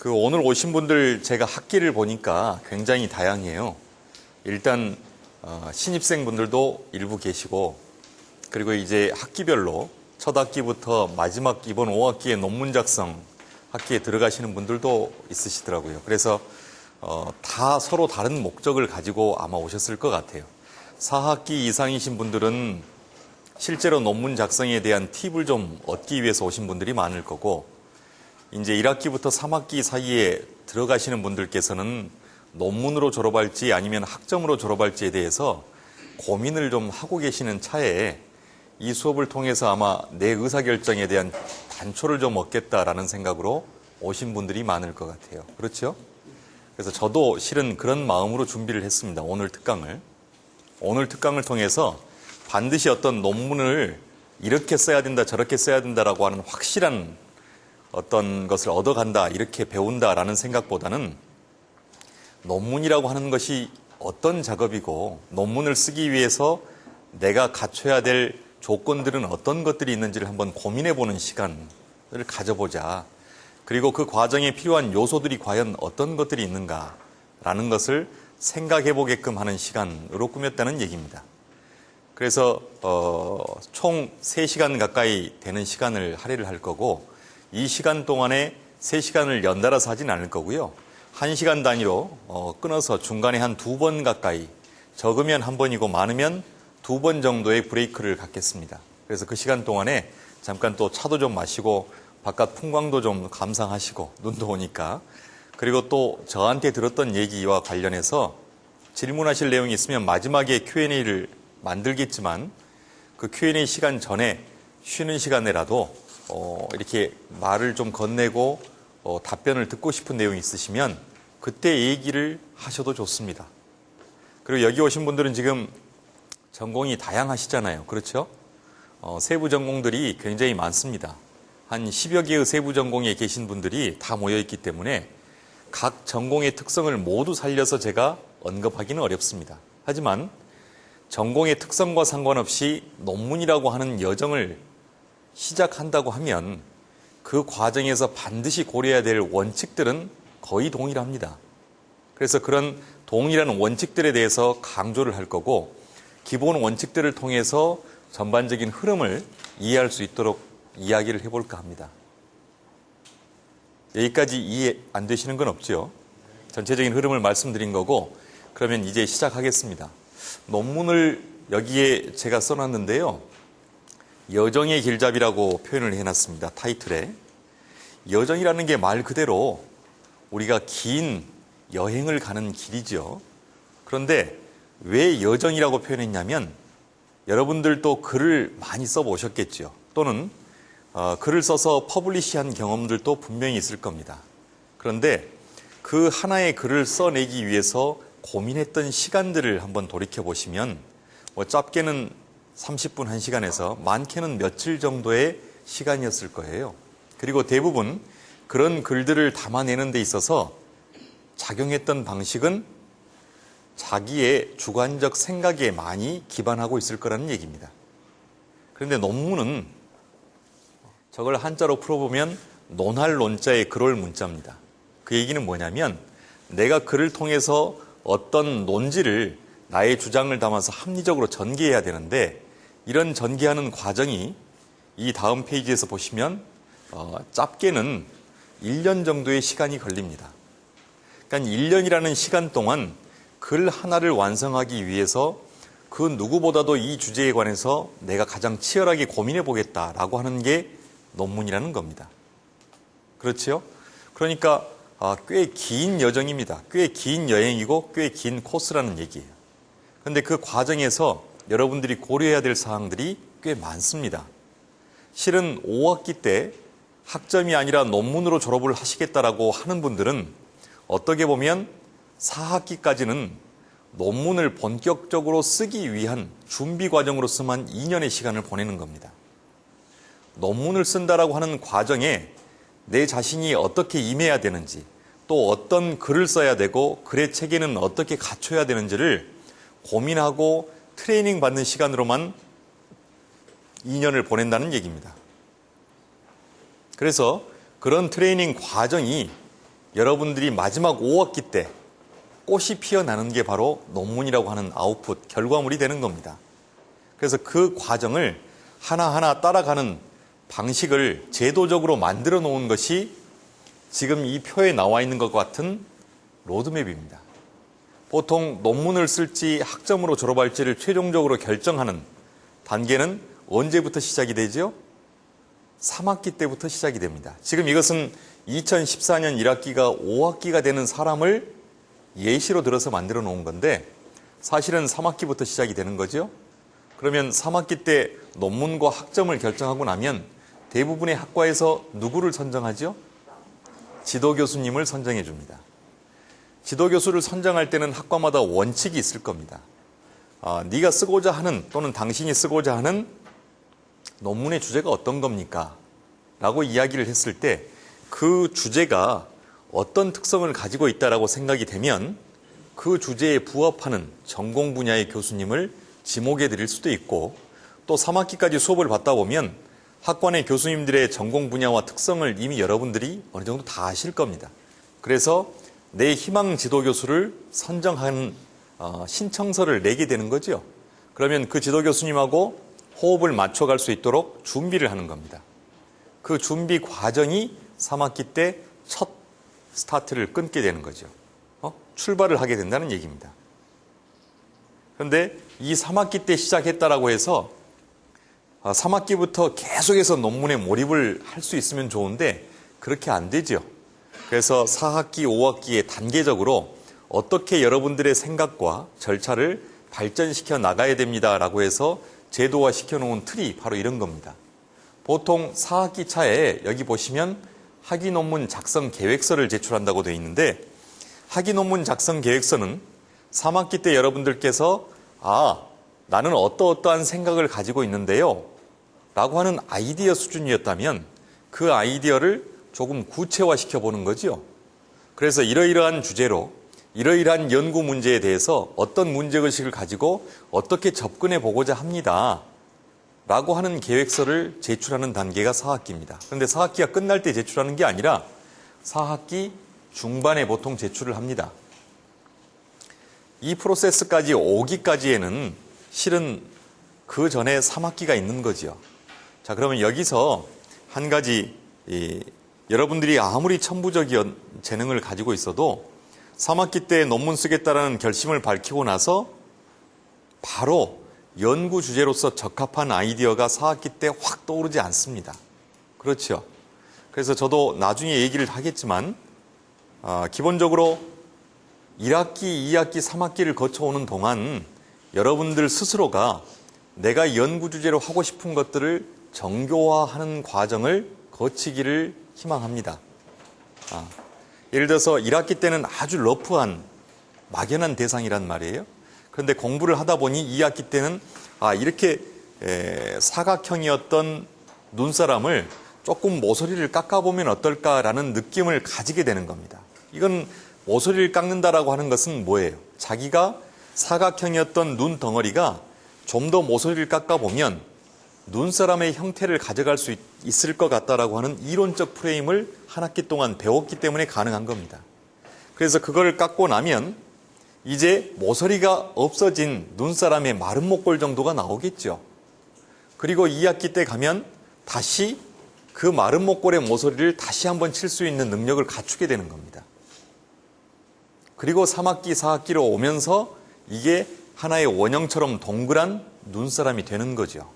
오늘 오신 분들 제가 학기를 보니까 굉장히 다양해요. 일단 신입생 분들도 일부 계시고, 그리고 이제 학기별로 첫 학기부터 마지막 이번 5학기에 논문 작성 학기에 들어가시는 분들도 있으시더라고요. 그래서 다 서로 다른 목적을 가지고 아마 오셨을 것 같아요. 4학기 이상이신 분들은 실제로 논문 작성에 대한 팁을 좀 얻기 위해서 오신 분들이 많을 거고, 이제 1학기부터 3학기 사이에 들어가시는 분들께서는 논문으로 졸업할지 아니면 학점으로 졸업할지에 대해서 고민을 좀 하고 계시는 차에 이 수업을 통해서 아마 내 의사결정에 대한 단초를 좀 얻겠다라는 생각으로 오신 분들이 많을 것 같아요. 그렇죠? 그래서 저도 실은 그런 마음으로 준비를 했습니다. 오늘 특강을 통해서 반드시 어떤 논문을 이렇게 써야 된다 저렇게 써야 된다라고 하는 확실한 어떤 것을 얻어간다 이렇게 배운다라는 생각보다는 논문이라고 하는 것이 어떤 작업이고 논문을 쓰기 위해서 내가 갖춰야 될 조건들은 어떤 것들이 있는지를 한번 고민해보는 시간을 가져보자. 그리고 그 과정에 필요한 요소들이 과연 어떤 것들이 있는가라는 것을 생각해보게끔 하는 시간으로 꾸몄다는 얘기입니다. 그래서 총 3시간 가까이 되는 시간을 할애를 할 거고, 이 시간 동안에 3시간을 연달아서 하진 않을 거고요. 1시간 단위로 끊어서 중간에 한 2번 가까이, 적으면 1번이고 많으면 2번 정도의 브레이크를 갖겠습니다. 그래서 그 시간 동안에 잠깐 또 차도 좀 마시고 바깥 풍광도 좀 감상하시고, 눈도 오니까, 그리고 또 저한테 들었던 얘기와 관련해서 질문하실 내용이 있으면 마지막에 Q&A를 만들겠지만 그 Q&A 시간 전에 쉬는 시간에라도 이렇게 말을 좀 건네고 답변을 듣고 싶은 내용이 있으시면 그때 얘기를 하셔도 좋습니다. 그리고 여기 오신 분들은 지금 전공이 다양하시잖아요. 그렇죠? 세부 전공들이 굉장히 많습니다. 한 10여 개의 세부 전공에 계신 분들이 다 모여있기 때문에 각 전공의 특성을 모두 살려서 제가 언급하기는 어렵습니다. 하지만 전공의 특성과 상관없이 논문이라고 하는 여정을 시작한다고 하면 그 과정에서 반드시 고려해야 될 원칙들은 거의 동일합니다. 그래서 그런 동일한 원칙들에 대해서 강조를 할 거고, 기본 원칙들을 통해서 전반적인 흐름을 이해할 수 있도록 이야기를 해볼까 합니다. 여기까지 이해 안 되시는 건 없죠? 전체적인 흐름을 말씀드린 거고, 그러면 이제 시작하겠습니다. 논문을 여기에 제가 써놨는데요. 여정의 길잡이라고 표현을 해놨습니다. 타이틀에. 여정이라는 게 말 그대로 우리가 긴 여행을 가는 길이죠. 그런데 왜 여정이라고 표현했냐면, 여러분들도 글을 많이 써보셨겠죠. 또는 글을 써서 퍼블리시한 경험들도 분명히 있을 겁니다. 그런데 그 하나의 글을 써내기 위해서 고민했던 시간들을 한번 돌이켜보시면 짧게는 30분, 1시간에서 많게는 며칠 정도의 시간이었을 거예요. 그리고 대부분 그런 글들을 담아내는 데 있어서 작용했던 방식은 자기의 주관적 생각에 많이 기반하고 있을 거라는 얘기입니다. 그런데 논문은 저걸 한자로 풀어보면 논할 논자의 그럴 문자입니다. 그 얘기는 뭐냐면, 내가 글을 통해서 어떤 논지를 나의 주장을 담아서 합리적으로 전개해야 되는데, 이런 전개하는 과정이 이 다음 페이지에서 보시면 짧게는 1년 정도의 시간이 걸립니다. 그러니까 1년이라는 시간 동안 글 하나를 완성하기 위해서 그 누구보다도 이 주제에 관해서 내가 가장 치열하게 고민해 보겠다라고 하는 게 논문이라는 겁니다. 그렇죠? 그러니까 꽤 긴 여정입니다. 꽤 긴 여행이고 꽤 긴 코스라는 얘기예요. 그런데 그 과정에서 여러분들이 고려해야 될 사항들이 꽤 많습니다. 실은 5학기 때 학점이 아니라 논문으로 졸업을 하시겠다라고 하는 분들은 어떻게 보면 4학기까지는 논문을 본격적으로 쓰기 위한 준비 과정으로서만 2년의 시간을 보내는 겁니다. 논문을 쓴다라고 하는 과정에 내 자신이 어떻게 임해야 되는지, 또 어떤 글을 써야 되고 글의 체계는 어떻게 갖춰야 되는지를 고민하고 트레이닝 받는 시간으로만 2년을 보낸다는 얘기입니다. 그래서 그런 트레이닝 과정이 여러분들이 마지막 5학기 때 꽃이 피어나는 게 바로 논문이라고 하는 아웃풋, 결과물이 되는 겁니다. 그래서 그 과정을 하나하나 따라가는 방식을 제도적으로 만들어 놓은 것이 지금 이 표에 나와 있는 것 같은 로드맵입니다. 보통 논문을 쓸지 학점으로 졸업할지를 최종적으로 결정하는 단계는 언제부터 시작이 되죠? 3학기 때부터 시작이 됩니다. 지금 이것은 2014년 1학기가 5학기가 되는 사람을 예시로 들어서 만들어 놓은 건데 사실은 3학기부터 시작이 되는 거죠. 그러면 3학기 때 논문과 학점을 결정하고 나면 대부분의 학과에서 누구를 선정하죠? 지도교수님을 선정해 줍니다. 지도교수를 선정할 때는 학과마다 원칙이 있을 겁니다. 네가 쓰고자 하는 또는 당신이 쓰고자 하는 논문의 주제가 어떤 겁니까? 라고 이야기를 했을 때 그 주제가 어떤 특성을 가지고 있다라고 생각이 되면 그 주제에 부합하는 전공 분야의 교수님을 지목해 드릴 수도 있고 또 3학기까지 수업을 받다 보면 학관의 교수님들의 전공 분야와 특성을 이미 여러분들이 어느 정도 다 아실 겁니다. 그래서 내 희망 지도교수를 선정하는 신청서를 내게 되는 거죠. 그러면 그 지도교수님하고 호흡을 맞춰갈 수 있도록 준비를 하는 겁니다. 그 준비 과정이 3학기 때 첫 스타트를 끊게 되는 거죠. 출발을 하게 된다는 얘기입니다. 그런데 이 3학기 때 시작했다라고 해서 3학기부터 계속해서 논문에 몰입을 할 수 있으면 좋은데 그렇게 안 되죠. 그래서 4학기, 5학기에 단계적으로 어떻게 여러분들의 생각과 절차를 발전시켜 나가야 됩니다라고 해서 제도화 시켜놓은 틀이 바로 이런 겁니다. 보통 4학기 차에 여기 보시면 학위 논문 작성 계획서를 제출한다고 되어 있는데 학위 논문 작성 계획서는 3학기 때 여러분들께서 나는 어떠어떠한 생각을 가지고 있는데요 라고 하는 아이디어 수준이었다면 그 아이디어를 조금 구체화시켜 보는 거죠. 그래서 이러이러한 주제로 이러이러한 연구 문제에 대해서 어떤 문제의식을 가지고 어떻게 접근해 보고자 합니다 라고 하는 계획서를 제출하는 단계가 4학기입니다. 그런데 4학기가 끝날 때 제출하는 게 아니라 4학기 중반에 보통 제출을 합니다. 이 프로세스까지 오기까지에는 실은 그 전에 3학기가 있는 거죠. 자, 그러면 여기서 한 가지 여러분들이 아무리 천부적인 재능을 가지고 있어도 3학기 때 논문 쓰겠다라는 결심을 밝히고 나서 바로 연구 주제로서 적합한 아이디어가 4학기 때 확 떠오르지 않습니다. 그렇죠. 그래서 저도 나중에 얘기를 하겠지만 기본적으로 1학기, 2학기, 3학기를 거쳐오는 동안 여러분들 스스로가 내가 연구 주제로 하고 싶은 것들을 정교화하는 과정을 거치기를 희망합니다. 예를 들어서 1학기 때는 아주 러프한 막연한 대상이란 말이에요. 그런데 공부를 하다 보니 2학기 때는 이렇게 사각형이었던 눈사람을 조금 모서리를 깎아보면 어떨까라는 느낌을 가지게 되는 겁니다. 이건 모서리를 깎는다라고 하는 것은 뭐예요? 자기가 사각형이었던 눈 덩어리가 좀 더 모서리를 깎아보면 눈사람의 형태를 가져갈 수 있을 것 같다라고 하는 이론적 프레임을 한 학기 동안 배웠기 때문에 가능한 겁니다. 그래서 그걸 깎고 나면 이제 모서리가 없어진 눈사람의 마른 목골 정도가 나오겠죠. 그리고 2학기 때 가면 다시 그 마른 목골의 모서리를 다시 한번 칠 수 있는 능력을 갖추게 되는 겁니다. 그리고 3학기, 4학기로 오면서 이게 하나의 원형처럼 동그란 눈사람이 되는 거죠.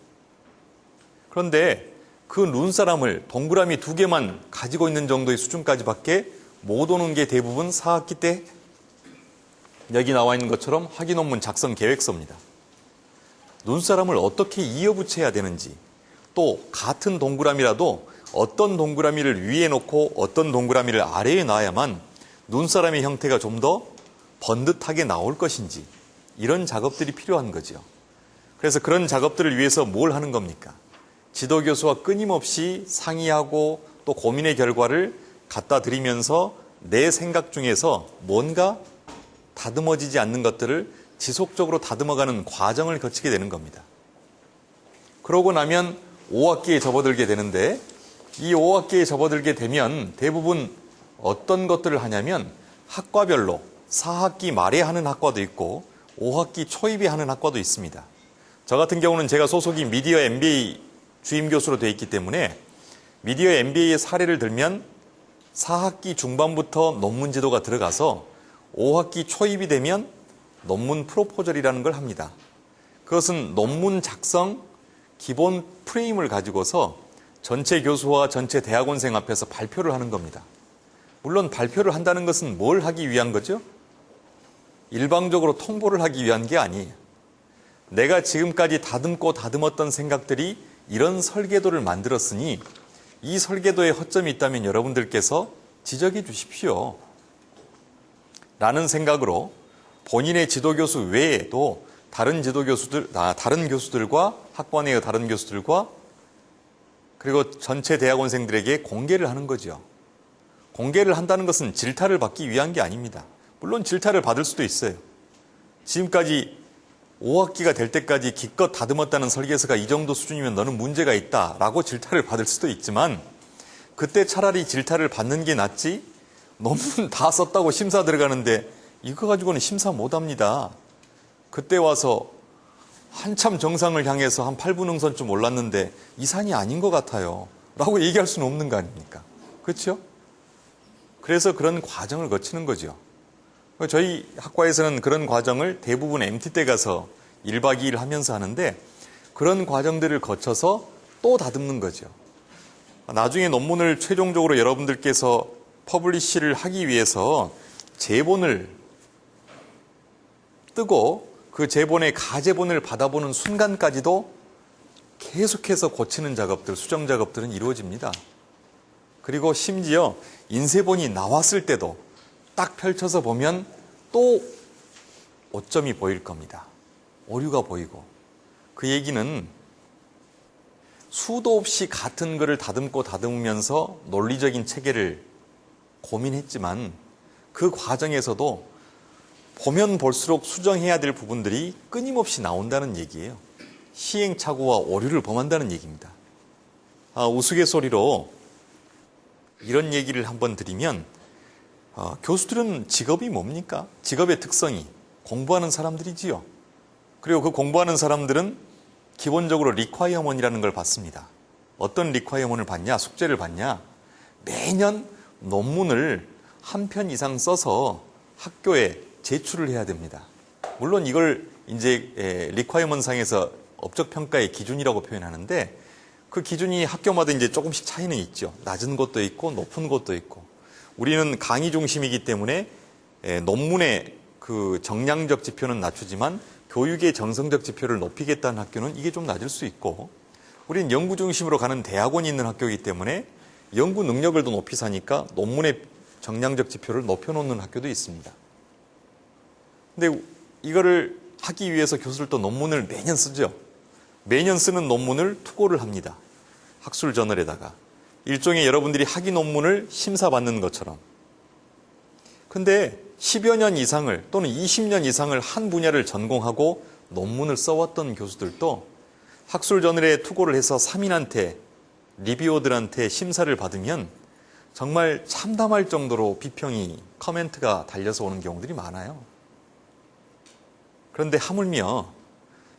그런데 그 눈사람을 동그라미 2개만 가지고 있는 정도의 수준까지밖에 못 오는 게 대부분 4학기 때 여기 나와 있는 것처럼 학위 논문 작성 계획서입니다. 눈사람을 어떻게 이어붙여야 되는지, 또 같은 동그라미라도 어떤 동그라미를 위에 놓고 어떤 동그라미를 아래에 놔야만 눈사람의 형태가 좀 더 번듯하게 나올 것인지, 이런 작업들이 필요한 거죠. 그래서 그런 작업들을 위해서 뭘 하는 겁니까? 지도교수와 끊임없이 상의하고 또 고민의 결과를 갖다 드리면서 내 생각 중에서 뭔가 다듬어지지 않는 것들을 지속적으로 다듬어가는 과정을 거치게 되는 겁니다. 그러고 나면 5학기에 접어들게 되는데 이 5학기에 접어들게 되면 대부분 어떤 것들을 하냐면 학과별로 4학기 말에 하는 학과도 있고 5학기 초입에 하는 학과도 있습니다. 저 같은 경우는 제가 소속이 미디어 MBA 주임 교수로 되어 있기 때문에 미디어 MBA의 사례를 들면 4학기 중반부터 논문 지도가 들어가서 5학기 초입이 되면 논문 프로포절이라는 걸 합니다. 그것은 논문 작성 기본 프레임을 가지고서 전체 교수와 전체 대학원생 앞에서 발표를 하는 겁니다. 물론 발표를 한다는 것은 뭘 하기 위한 거죠? 일방적으로 통보를 하기 위한 게 아니에요. 내가 지금까지 다듬고 다듬었던 생각들이 이런 설계도를 만들었으니 이 설계도에 허점이 있다면 여러분들께서 지적해 주십시오. 라는 생각으로 본인의 지도교수 외에도 다른 교수들과 학과내의 다른 교수들과 그리고 전체 대학원생들에게 공개를 하는 거죠. 공개를 한다는 것은 질타를 받기 위한 게 아닙니다. 물론 질타를 받을 수도 있어요. 지금까지 5학기가 될 때까지 기껏 다듬었다는 설계서가 이 정도 수준이면 너는 문제가 있다라고 질타를 받을 수도 있지만 그때 차라리 질타를 받는 게 낫지 논문 다 썼다고 심사 들어가는데 이거 가지고는 심사 못합니다. 그때 와서 한참 정상을 향해서 한 8분 응선쯤 올랐는데 이 산이 아닌 것 같아요 라고 얘기할 수는 없는 거 아닙니까? 그렇죠? 그래서 그런 과정을 거치는 거죠. 저희 학과에서는 그런 과정을 대부분 MT 때 가서 1박 2일 하면서 하는데 그런 과정들을 거쳐서 또 다듬는 거죠. 나중에 논문을 최종적으로 여러분들께서 퍼블리시를 하기 위해서 제본을 뜨고 그 제본의 가제본을 받아보는 순간까지도 계속해서 고치는 작업들, 수정 작업들은 이루어집니다. 그리고 심지어 인쇄본이 나왔을 때도 딱 펼쳐서 보면 또 오점이 보일 겁니다. 오류가 보이고. 그 얘기는 수도 없이 같은 글을 다듬고 다듬으면서 논리적인 체계를 고민했지만 그 과정에서도 보면 볼수록 수정해야 될 부분들이 끊임없이 나온다는 얘기예요. 시행착오와 오류를 범한다는 얘기입니다. 우스갯소리로 이런 얘기를 한번 드리면 교수들은 직업이 뭡니까? 직업의 특성이 공부하는 사람들이지요. 그리고 그 공부하는 사람들은 기본적으로 리콰이어먼이라는 걸 받습니다. 어떤 리콰이어먼을 받냐? 숙제를 받냐? 매년 논문을 한 편 이상 써서 학교에 제출을 해야 됩니다. 물론 이걸 이제 리콰이어먼 상에서 업적 평가의 기준이라고 표현하는데 그 기준이 학교마다 이제 조금씩 차이는 있죠. 낮은 곳도 있고 높은 곳도 있고. 우리는 강의 중심이기 때문에 논문의 그 정량적 지표는 낮추지만 교육의 정성적 지표를 높이겠다는 학교는 이게 좀 낮을 수 있고 우리는 연구 중심으로 가는 대학원이 있는 학교이기 때문에 연구 능력을 더 높이 사니까 논문의 정량적 지표를 높여놓는 학교도 있습니다. 근데 이거를 하기 위해서 교수들도 논문을 매년 쓰죠. 매년 쓰는 논문을 투고를 합니다. 학술 저널에다가. 일종의 여러분들이 학위 논문을 심사받는 것처럼. 근데 10여 년 이상을 또는 20년 이상을 한 분야를 전공하고 논문을 써왔던 교수들도 학술 저널에 투고를 해서 3인한테 리뷰어들한테 심사를 받으면 정말 참담할 정도로 비평이 커멘트가 달려서 오는 경우들이 많아요. 그런데 하물며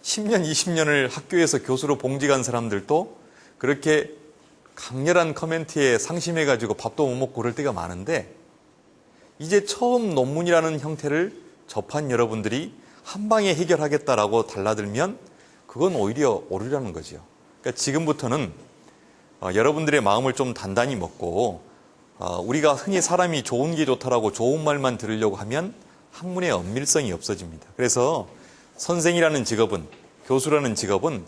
10년, 20년을 학교에서 교수로 봉직한 사람들도 그렇게 강렬한 커멘트에 상심해가지고 밥도 못 먹고 그럴 때가 많은데 이제 처음 논문이라는 형태를 접한 여러분들이 한 방에 해결하겠다라고 달라들면 그건 오히려 오류라는 거죠. 그러니까 지금부터는 여러분들의 마음을 좀 단단히 먹고 우리가 흔히 사람이 좋은 게 좋다라고 좋은 말만 들으려고 하면 학문의 엄밀성이 없어집니다. 그래서 선생이라는 직업은, 교수라는 직업은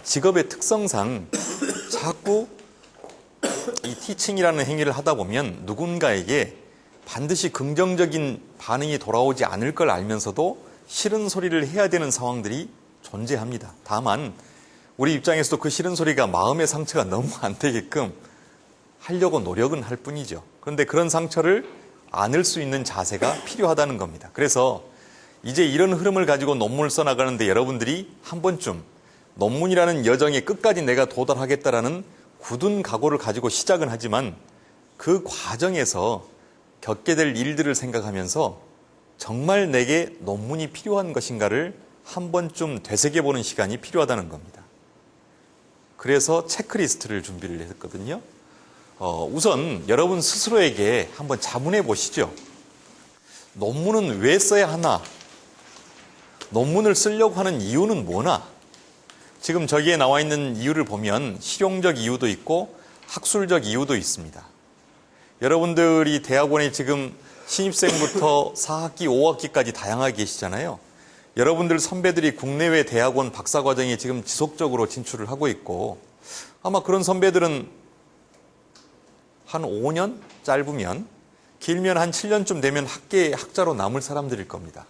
직업의 특성상 자꾸 이 티칭이라는 행위를 하다 보면 누군가에게 반드시 긍정적인 반응이 돌아오지 않을 걸 알면서도 싫은 소리를 해야 되는 상황들이 존재합니다. 다만 우리 입장에서도 그 싫은 소리가 마음의 상처가 너무 안 되게끔 하려고 노력은 할 뿐이죠. 그런데 그런 상처를 안을 수 있는 자세가 필요하다는 겁니다. 그래서 이제 이런 흐름을 가지고 논문을 써나가는데 여러분들이 한 번쯤 논문이라는 여정에 끝까지 내가 도달하겠다라는 굳은 각오를 가지고 시작은 하지만 그 과정에서 겪게 될 일들을 생각하면서 정말 내게 논문이 필요한 것인가를 한 번쯤 되새겨보는 시간이 필요하다는 겁니다. 그래서 체크리스트를 준비를 했거든요. 우선 여러분 스스로에게 한번 자문해 보시죠. 논문은 왜 써야 하나? 논문을 쓰려고 하는 이유는 뭐나? 지금 저기에 나와 있는 이유를 보면 실용적 이유도 있고 학술적 이유도 있습니다. 여러분들이 대학원에 지금 신입생부터 4학기, 5학기까지 다양하게 계시잖아요. 여러분들 선배들이 국내외 대학원 박사과정에 지금 지속적으로 진출을 하고 있고 아마 그런 선배들은 한 5년 짧으면 길면 한 7년쯤 되면 학계의 학자로 남을 사람들일 겁니다.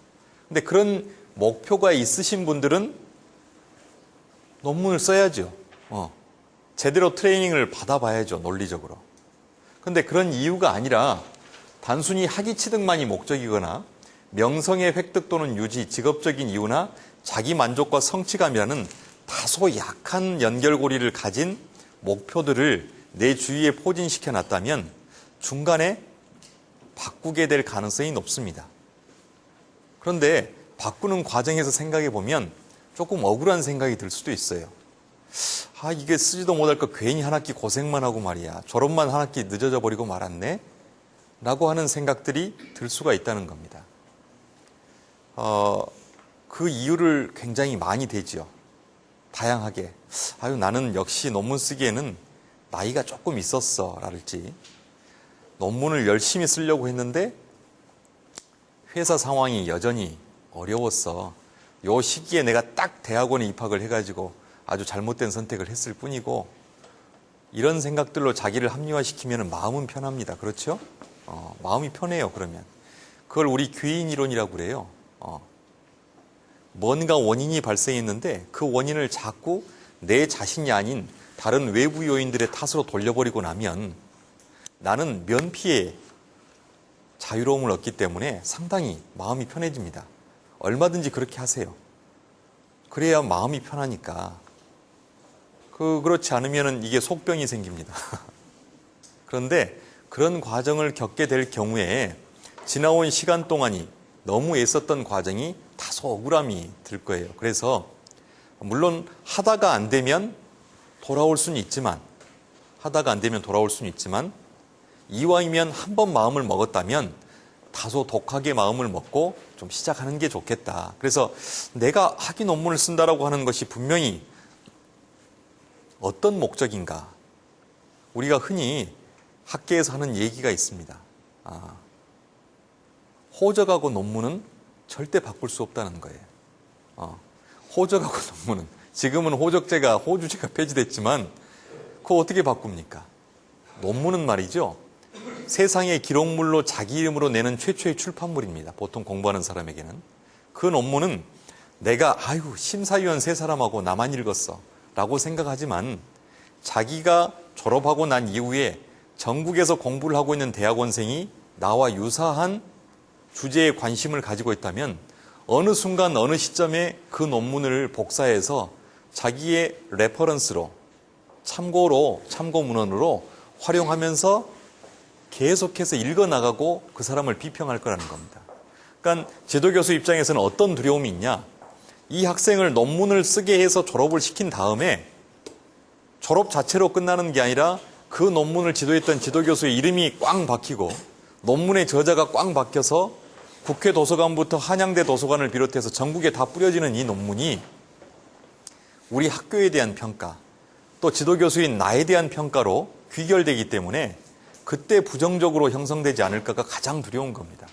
근데 그런 목표가 있으신 분들은 논문을 써야죠. 제대로 트레이닝을 받아봐야죠, 논리적으로. 근데 그런 이유가 아니라 단순히 학위 취득만이 목적이거나 명성의 획득 또는 유지, 직업적인 이유나 자기 만족과 성취감이라는 다소 약한 연결고리를 가진 목표들을 내 주위에 포진시켜 놨다면 중간에 바꾸게 될 가능성이 높습니다. 그런데 바꾸는 과정에서 생각해 보면 조금 억울한 생각이 들 수도 있어요. 이게 쓰지도 못할 거 괜히 한 학기 고생만 하고 말이야. 졸업만 한 학기 늦어져 버리고 말았네. 라고 하는 생각들이 들 수가 있다는 겁니다. 그 이유를 굉장히 많이 대지요. 다양하게. 나는 역시 논문 쓰기에는 나이가 조금 있었어. 라든지 논문을 열심히 쓰려고 했는데 회사 상황이 여전히 어려웠어. 요 시기에 내가 딱 대학원에 입학을 해가지고 아주 잘못된 선택을 했을 뿐이고 이런 생각들로 자기를 합리화시키면 마음은 편합니다. 그렇죠? 마음이 편해요. 그러면 그걸 우리 귀인 이론이라고 그래요. 뭔가 원인이 발생했는데 그 원인을 자꾸 내 자신이 아닌 다른 외부 요인들의 탓으로 돌려버리고 나면 나는 면피의 자유로움을 얻기 때문에 상당히 마음이 편해집니다. 얼마든지 그렇게 하세요. 그래야 마음이 편하니까. 그렇지 않으면 이게 속병이 생깁니다. 그런데 그런 과정을 겪게 될 경우에 지나온 시간 동안이 너무 애썼던 과정이 다소 억울함이 들 거예요. 그래서 물론 하다가 안 되면 돌아올 수는 있지만 이왕이면 한 번 마음을 먹었다면 다소 독하게 마음을 먹고 좀 시작하는 게 좋겠다. 그래서 내가 학위 논문을 쓴다라고 하는 것이 분명히 어떤 목적인가? 우리가 흔히 학계에서 하는 얘기가 있습니다. 호적하고 논문은 절대 바꿀 수 없다는 거예요. 호적하고 논문은 지금은 호주제가 폐지됐지만 그거 어떻게 바꿉니까? 논문은 말이죠. 세상의 기록물로 자기 이름으로 내는 최초의 출판물입니다. 보통 공부하는 사람에게는. 그 논문은 내가 심사위원 세 사람하고 나만 읽었어 라고 생각하지만 자기가 졸업하고 난 이후에 전국에서 공부를 하고 있는 대학원생이 나와 유사한 주제에 관심을 가지고 있다면 어느 순간 어느 시점에 그 논문을 복사해서 자기의 레퍼런스로 참고 문헌으로 활용하면서 계속해서 읽어나가고 그 사람을 비평할 거라는 겁니다. 그러니까 지도교수 입장에서는 어떤 두려움이 있냐? 이 학생을 논문을 쓰게 해서 졸업을 시킨 다음에 졸업 자체로 끝나는 게 아니라 그 논문을 지도했던 지도교수의 이름이 꽝 박히고 논문의 저자가 꽝 박혀서 국회 도서관부터 한양대 도서관을 비롯해서 전국에 다 뿌려지는 이 논문이 우리 학교에 대한 평가 또 지도교수인 나에 대한 평가로 귀결되기 때문에 그때 부정적으로 형성되지 않을까가 가장 두려운 겁니다.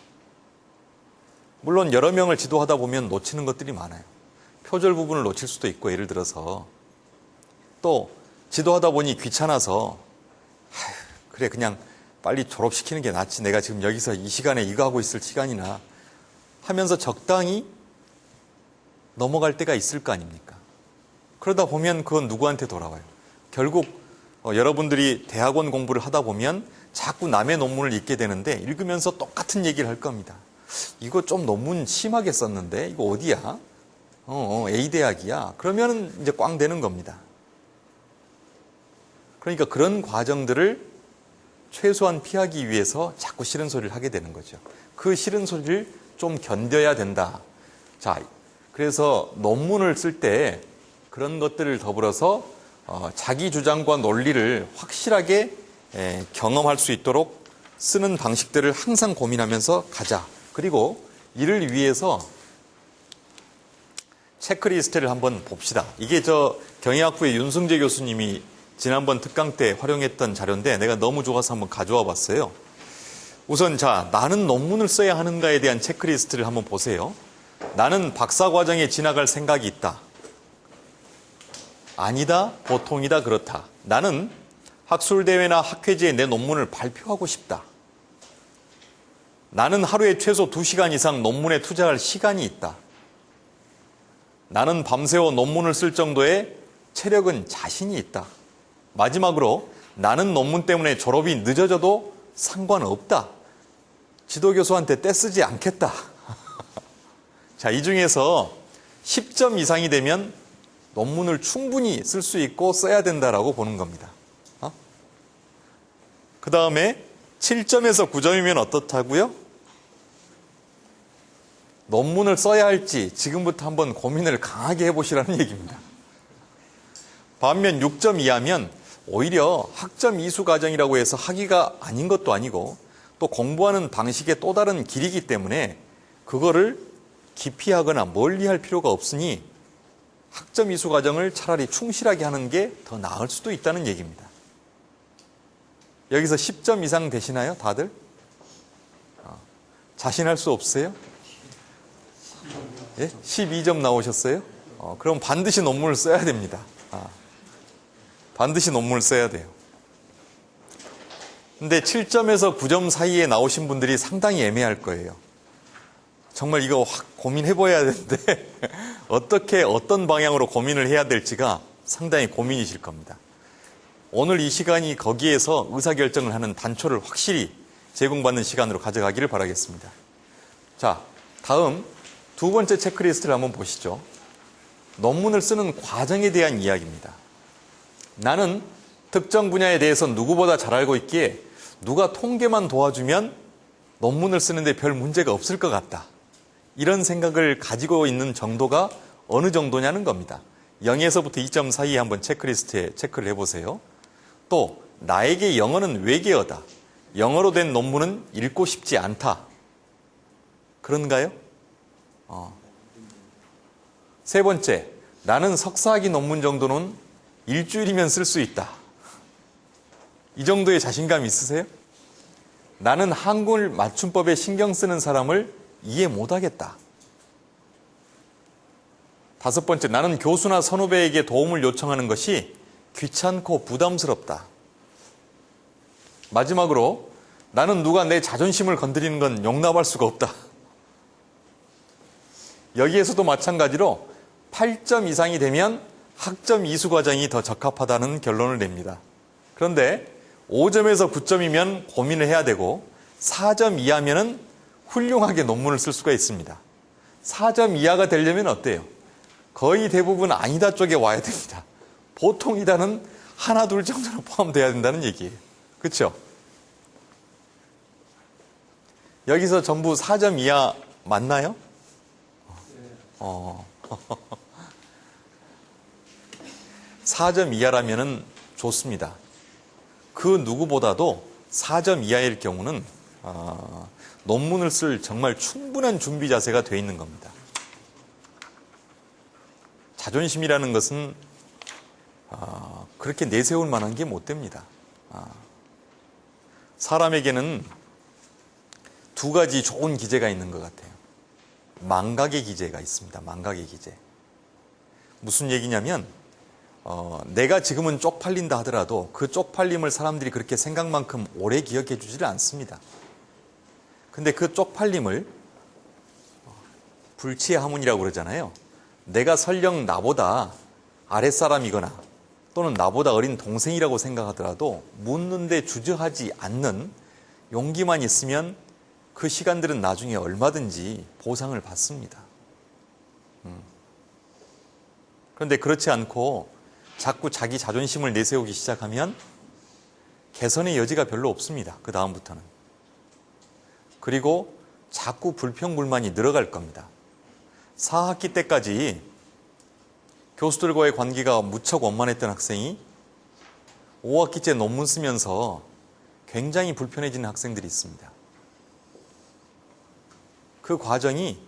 물론 여러 명을 지도하다 보면 놓치는 것들이 많아요. 표절 부분을 놓칠 수도 있고 예를 들어서 또 지도하다 보니 귀찮아서 그래 그냥 빨리 졸업시키는 게 낫지 내가 지금 여기서 이 시간에 이거 하고 있을 시간이나 하면서 적당히 넘어갈 때가 있을 거 아닙니까? 그러다 보면 그건 누구한테 돌아와요? 결국 여러분들이 대학원 공부를 하다 보면 자꾸 남의 논문을 읽게 되는데 읽으면서 똑같은 얘기를 할 겁니다. 이거 좀 논문 심하게 썼는데 이거 어디야? A대학이야. 그러면 이제 꽝 되는 겁니다. 그러니까 그런 과정들을 최소한 피하기 위해서 자꾸 싫은 소리를 하게 되는 거죠. 그 싫은 소리를 좀 견뎌야 된다. 자, 그래서 논문을 쓸 때 그런 것들을 더불어서 자기 주장과 논리를 확실하게 경험할 수 있도록 쓰는 방식들을 항상 고민하면서 가자. 그리고 이를 위해서 체크리스트를 한번 봅시다. 이게 경희학부의 윤승재 교수님이 지난번 특강 때 활용했던 자료인데 내가 너무 좋아서 한번 가져와 봤어요. 우선 나는 논문을 써야 하는가에 대한 체크리스트를 한번 보세요. 나는 박사과정에 진학할 생각이 있다. 아니다, 보통이다, 그렇다. 나는 학술대회나 학회지에 내 논문을 발표하고 싶다. 나는 하루에 최소 2시간 이상 논문에 투자할 시간이 있다. 나는 밤새워 논문을 쓸 정도의 체력은 자신이 있다. 마지막으로 나는 논문 때문에 졸업이 늦어져도 상관없다. 지도교수한테 떼쓰지 않겠다. 자, 이 중에서 10점 이상이 되면 논문을 충분히 쓸 수 있고 써야 된다라고 보는 겁니다. 그 다음에 7점에서 9점이면 어떻다고요? 논문을 써야 할지 지금부터 한번 고민을 강하게 해보시라는 얘기입니다. 반면 6점 이하면 오히려 학점 이수 과정이라고 해서 학위가 아닌 것도 아니고 또 공부하는 방식의 또 다른 길이기 때문에 그거를 기피하거나 멀리할 필요가 없으니 학점 이수 과정을 차라리 충실하게 하는 게 더 나을 수도 있다는 얘기입니다. 여기서 10점 이상 되시나요, 다들? 자신할 수 없어요? 예? 12점 나오셨어요? 그럼 반드시 논문을 써야 됩니다. 반드시 논문을 써야 돼요. 근데 7점에서 9점 사이에 나오신 분들이 상당히 애매할 거예요. 정말 이거 확 고민해봐야 되는데 어떻게 어떤 방향으로 고민을 해야 될지가 상당히 고민이실 겁니다. 오늘 이 시간이 거기에서 의사결정을 하는 단초를 확실히 제공받는 시간으로 가져가기를 바라겠습니다. 자, 다음 두 번째 체크리스트를 한번 보시죠. 논문을 쓰는 과정에 대한 이야기입니다. 나는 특정 분야에 대해서 누구보다 잘 알고 있기에 누가 통계만 도와주면 논문을 쓰는데 별 문제가 없을 것 같다. 이런 생각을 가지고 있는 정도가 어느 정도냐는 겁니다. 0에서부터 2점 사이에 한번 체크리스트에 체크를 해보세요. 또 나에게 영어는 외계어다. 영어로 된 논문은 읽고 싶지 않다. 그런가요? 세 번째, 나는 석사학위 논문 정도는 일주일이면 쓸 수 있다. 이 정도의 자신감 있으세요? 나는 한글 맞춤법에 신경 쓰는 사람을 이해 못하겠다. 다섯 번째, 나는 교수나 선후배에게 도움을 요청하는 것이 귀찮고 부담스럽다. 마지막으로, 나는 누가 내 자존심을 건드리는 건 용납할 수가 없다. 여기에서도 마찬가지로 8점 이상이 되면 학점 이수 과정이 더 적합하다는 결론을 냅니다. 그런데 5점에서 9점이면 고민을 해야 되고 4점 이하면은 훌륭하게 논문을 쓸 수가 있습니다. 4점 이하가 되려면 어때요? 거의 대부분 아니다 쪽에 와야 됩니다. 보통이다는 하나 둘 정도는 포함돼야 된다는 얘기예요. 그렇죠? 여기서 전부 4점 이하 맞나요? 4점 이하라면은 좋습니다. 그 누구보다도 4점 이하일 경우는 논문을 쓸 정말 충분한 준비 자세가 되어 있는 겁니다. 자존심이라는 것은 그렇게 내세울 만한 게 못 됩니다. 사람에게는 두 가지 좋은 기제가 있는 것 같아요. 망각의 기제가 있습니다. 망각의 기제. 무슨 얘기냐면 내가 지금은 쪽팔린다 하더라도 그 쪽팔림을 사람들이 그렇게 생각만큼 오래 기억해 주지를 않습니다. 근데 그 쪽팔림을 불치하문이라고 그러잖아요. 내가 설령 나보다 아랫사람이거나 또는 나보다 어린 동생이라고 생각하더라도 묻는데 주저하지 않는 용기만 있으면 그 시간들은 나중에 얼마든지 보상을 받습니다. 그런데 그렇지 않고 자꾸 자기 자존심을 내세우기 시작하면 개선의 여지가 별로 없습니다. 그 다음부터는. 그리고 자꾸 불평불만이 늘어갈 겁니다. 4학기 때까지 교수들과의 관계가 무척 원만했던 학생이 5학기째 논문 쓰면서 굉장히 불편해지는 학생들이 있습니다. 그 과정이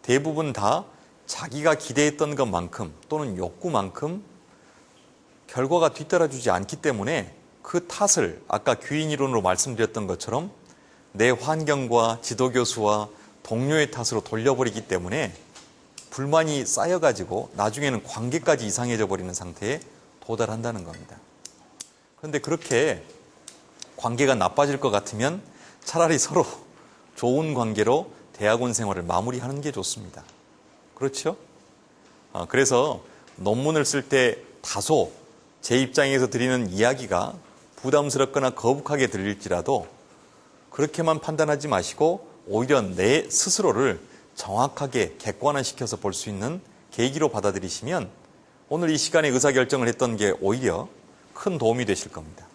대부분 다 자기가 기대했던 것만큼 또는 욕구만큼 결과가 뒤따라주지 않기 때문에 그 탓을 아까 귀인이론으로 말씀드렸던 것처럼 내 환경과 지도교수와 동료의 탓으로 돌려버리기 때문에 불만이 쌓여가지고 나중에는 관계까지 이상해져 버리는 상태에 도달한다는 겁니다. 그런데 그렇게 관계가 나빠질 것 같으면 차라리 서로 좋은 관계로 대학원 생활을 마무리하는 게 좋습니다. 그렇죠? 그래서 논문을 쓸 때 다소 제 입장에서 드리는 이야기가 부담스럽거나 거북하게 들릴지라도 그렇게만 판단하지 마시고 오히려 내 스스로를 정확하게 객관화시켜서 볼 수 있는 계기로 받아들이시면 오늘 이 시간에 의사결정을 했던 게 오히려 큰 도움이 되실 겁니다.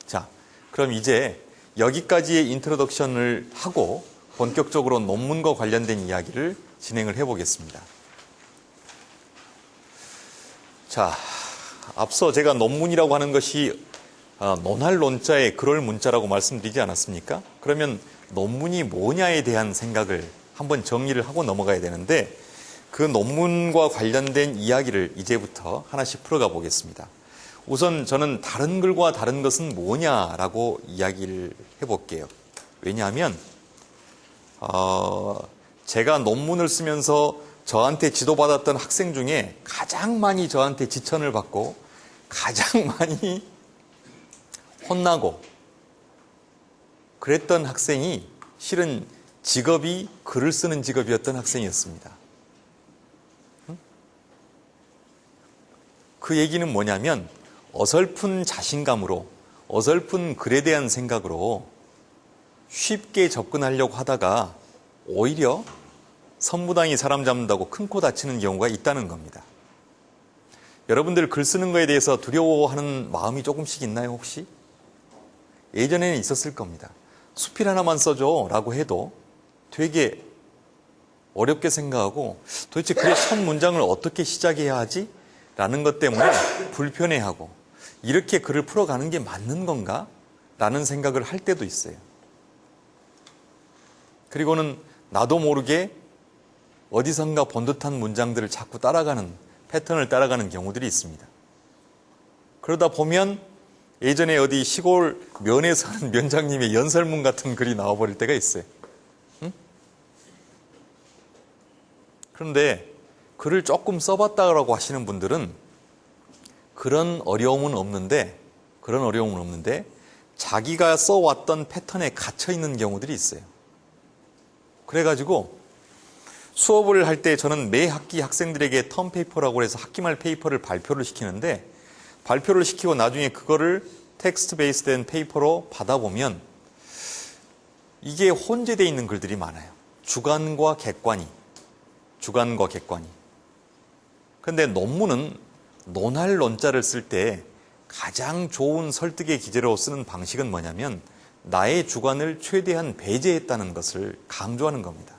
자, 그럼 이제 여기까지의 인트로덕션을 하고 본격적으로 논문과 관련된 이야기를 진행을 해보겠습니다. 자, 앞서 제가 논문이라고 하는 것이 논할 논자에 그럴 문자라고 말씀드리지 않았습니까? 그러면 논문이 뭐냐에 대한 생각을 한번 정리를 하고 넘어가야 되는데 그 논문과 관련된 이야기를 이제부터 하나씩 풀어가 보겠습니다. 우선 저는 다른 글과 다른 것은 뭐냐라고 이야기를 해볼게요. 왜냐하면 제가 논문을 쓰면서 저한테 지도받았던 학생 중에 가장 많이 저한테 지천을 받고 가장 많이 혼나고 그랬던 학생이 실은 직업이 글을 쓰는 직업이었던 학생이었습니다. 그 얘기는 뭐냐면 어설픈 자신감으로 어설픈 글에 대한 생각으로 쉽게 접근하려고 하다가 오히려 선무당이 사람 잡는다고 큰 코 다치는 경우가 있다는 겁니다. 여러분들 글 쓰는 거에 대해서 두려워하는 마음이 조금씩 있나요 혹시? 예전에는 있었을 겁니다. 수필 하나만 써줘 라고 해도 되게 어렵게 생각하고 도대체 글의 첫 문장을 어떻게 시작해야 하지? 라는 것 때문에 불편해하고 이렇게 글을 풀어가는 게 맞는 건가? 라는 생각을 할 때도 있어요. 그리고는 나도 모르게 어디선가 본 듯한 문장들을 자꾸 따라가는 패턴을 따라가는 경우들이 있습니다. 그러다 보면 예전에 어디 시골 면에 사는 면장님의 연설문 같은 글이 나와버릴 때가 있어요. 응? 그런데 글을 조금 써봤다고 하시는 분들은 그런 어려움은 없는데 자기가 써왔던 패턴에 갇혀있는 경우들이 있어요. 그래가지고 수업을 할 때 저는 매 학기 학생들에게 텀페이퍼라고 해서 학기말 페이퍼를 발표를 시키는데 발표를 시키고 나중에 그거를 텍스트 베이스된 페이퍼로 받아보면 이게 혼재되어 있는 글들이 많아요. 주관과 객관이. 그런데 논문은 논할 논자를 쓸 때 가장 좋은 설득의 기제로 쓰는 방식은 뭐냐면 나의 주관을 최대한 배제했다는 것을 강조하는 겁니다.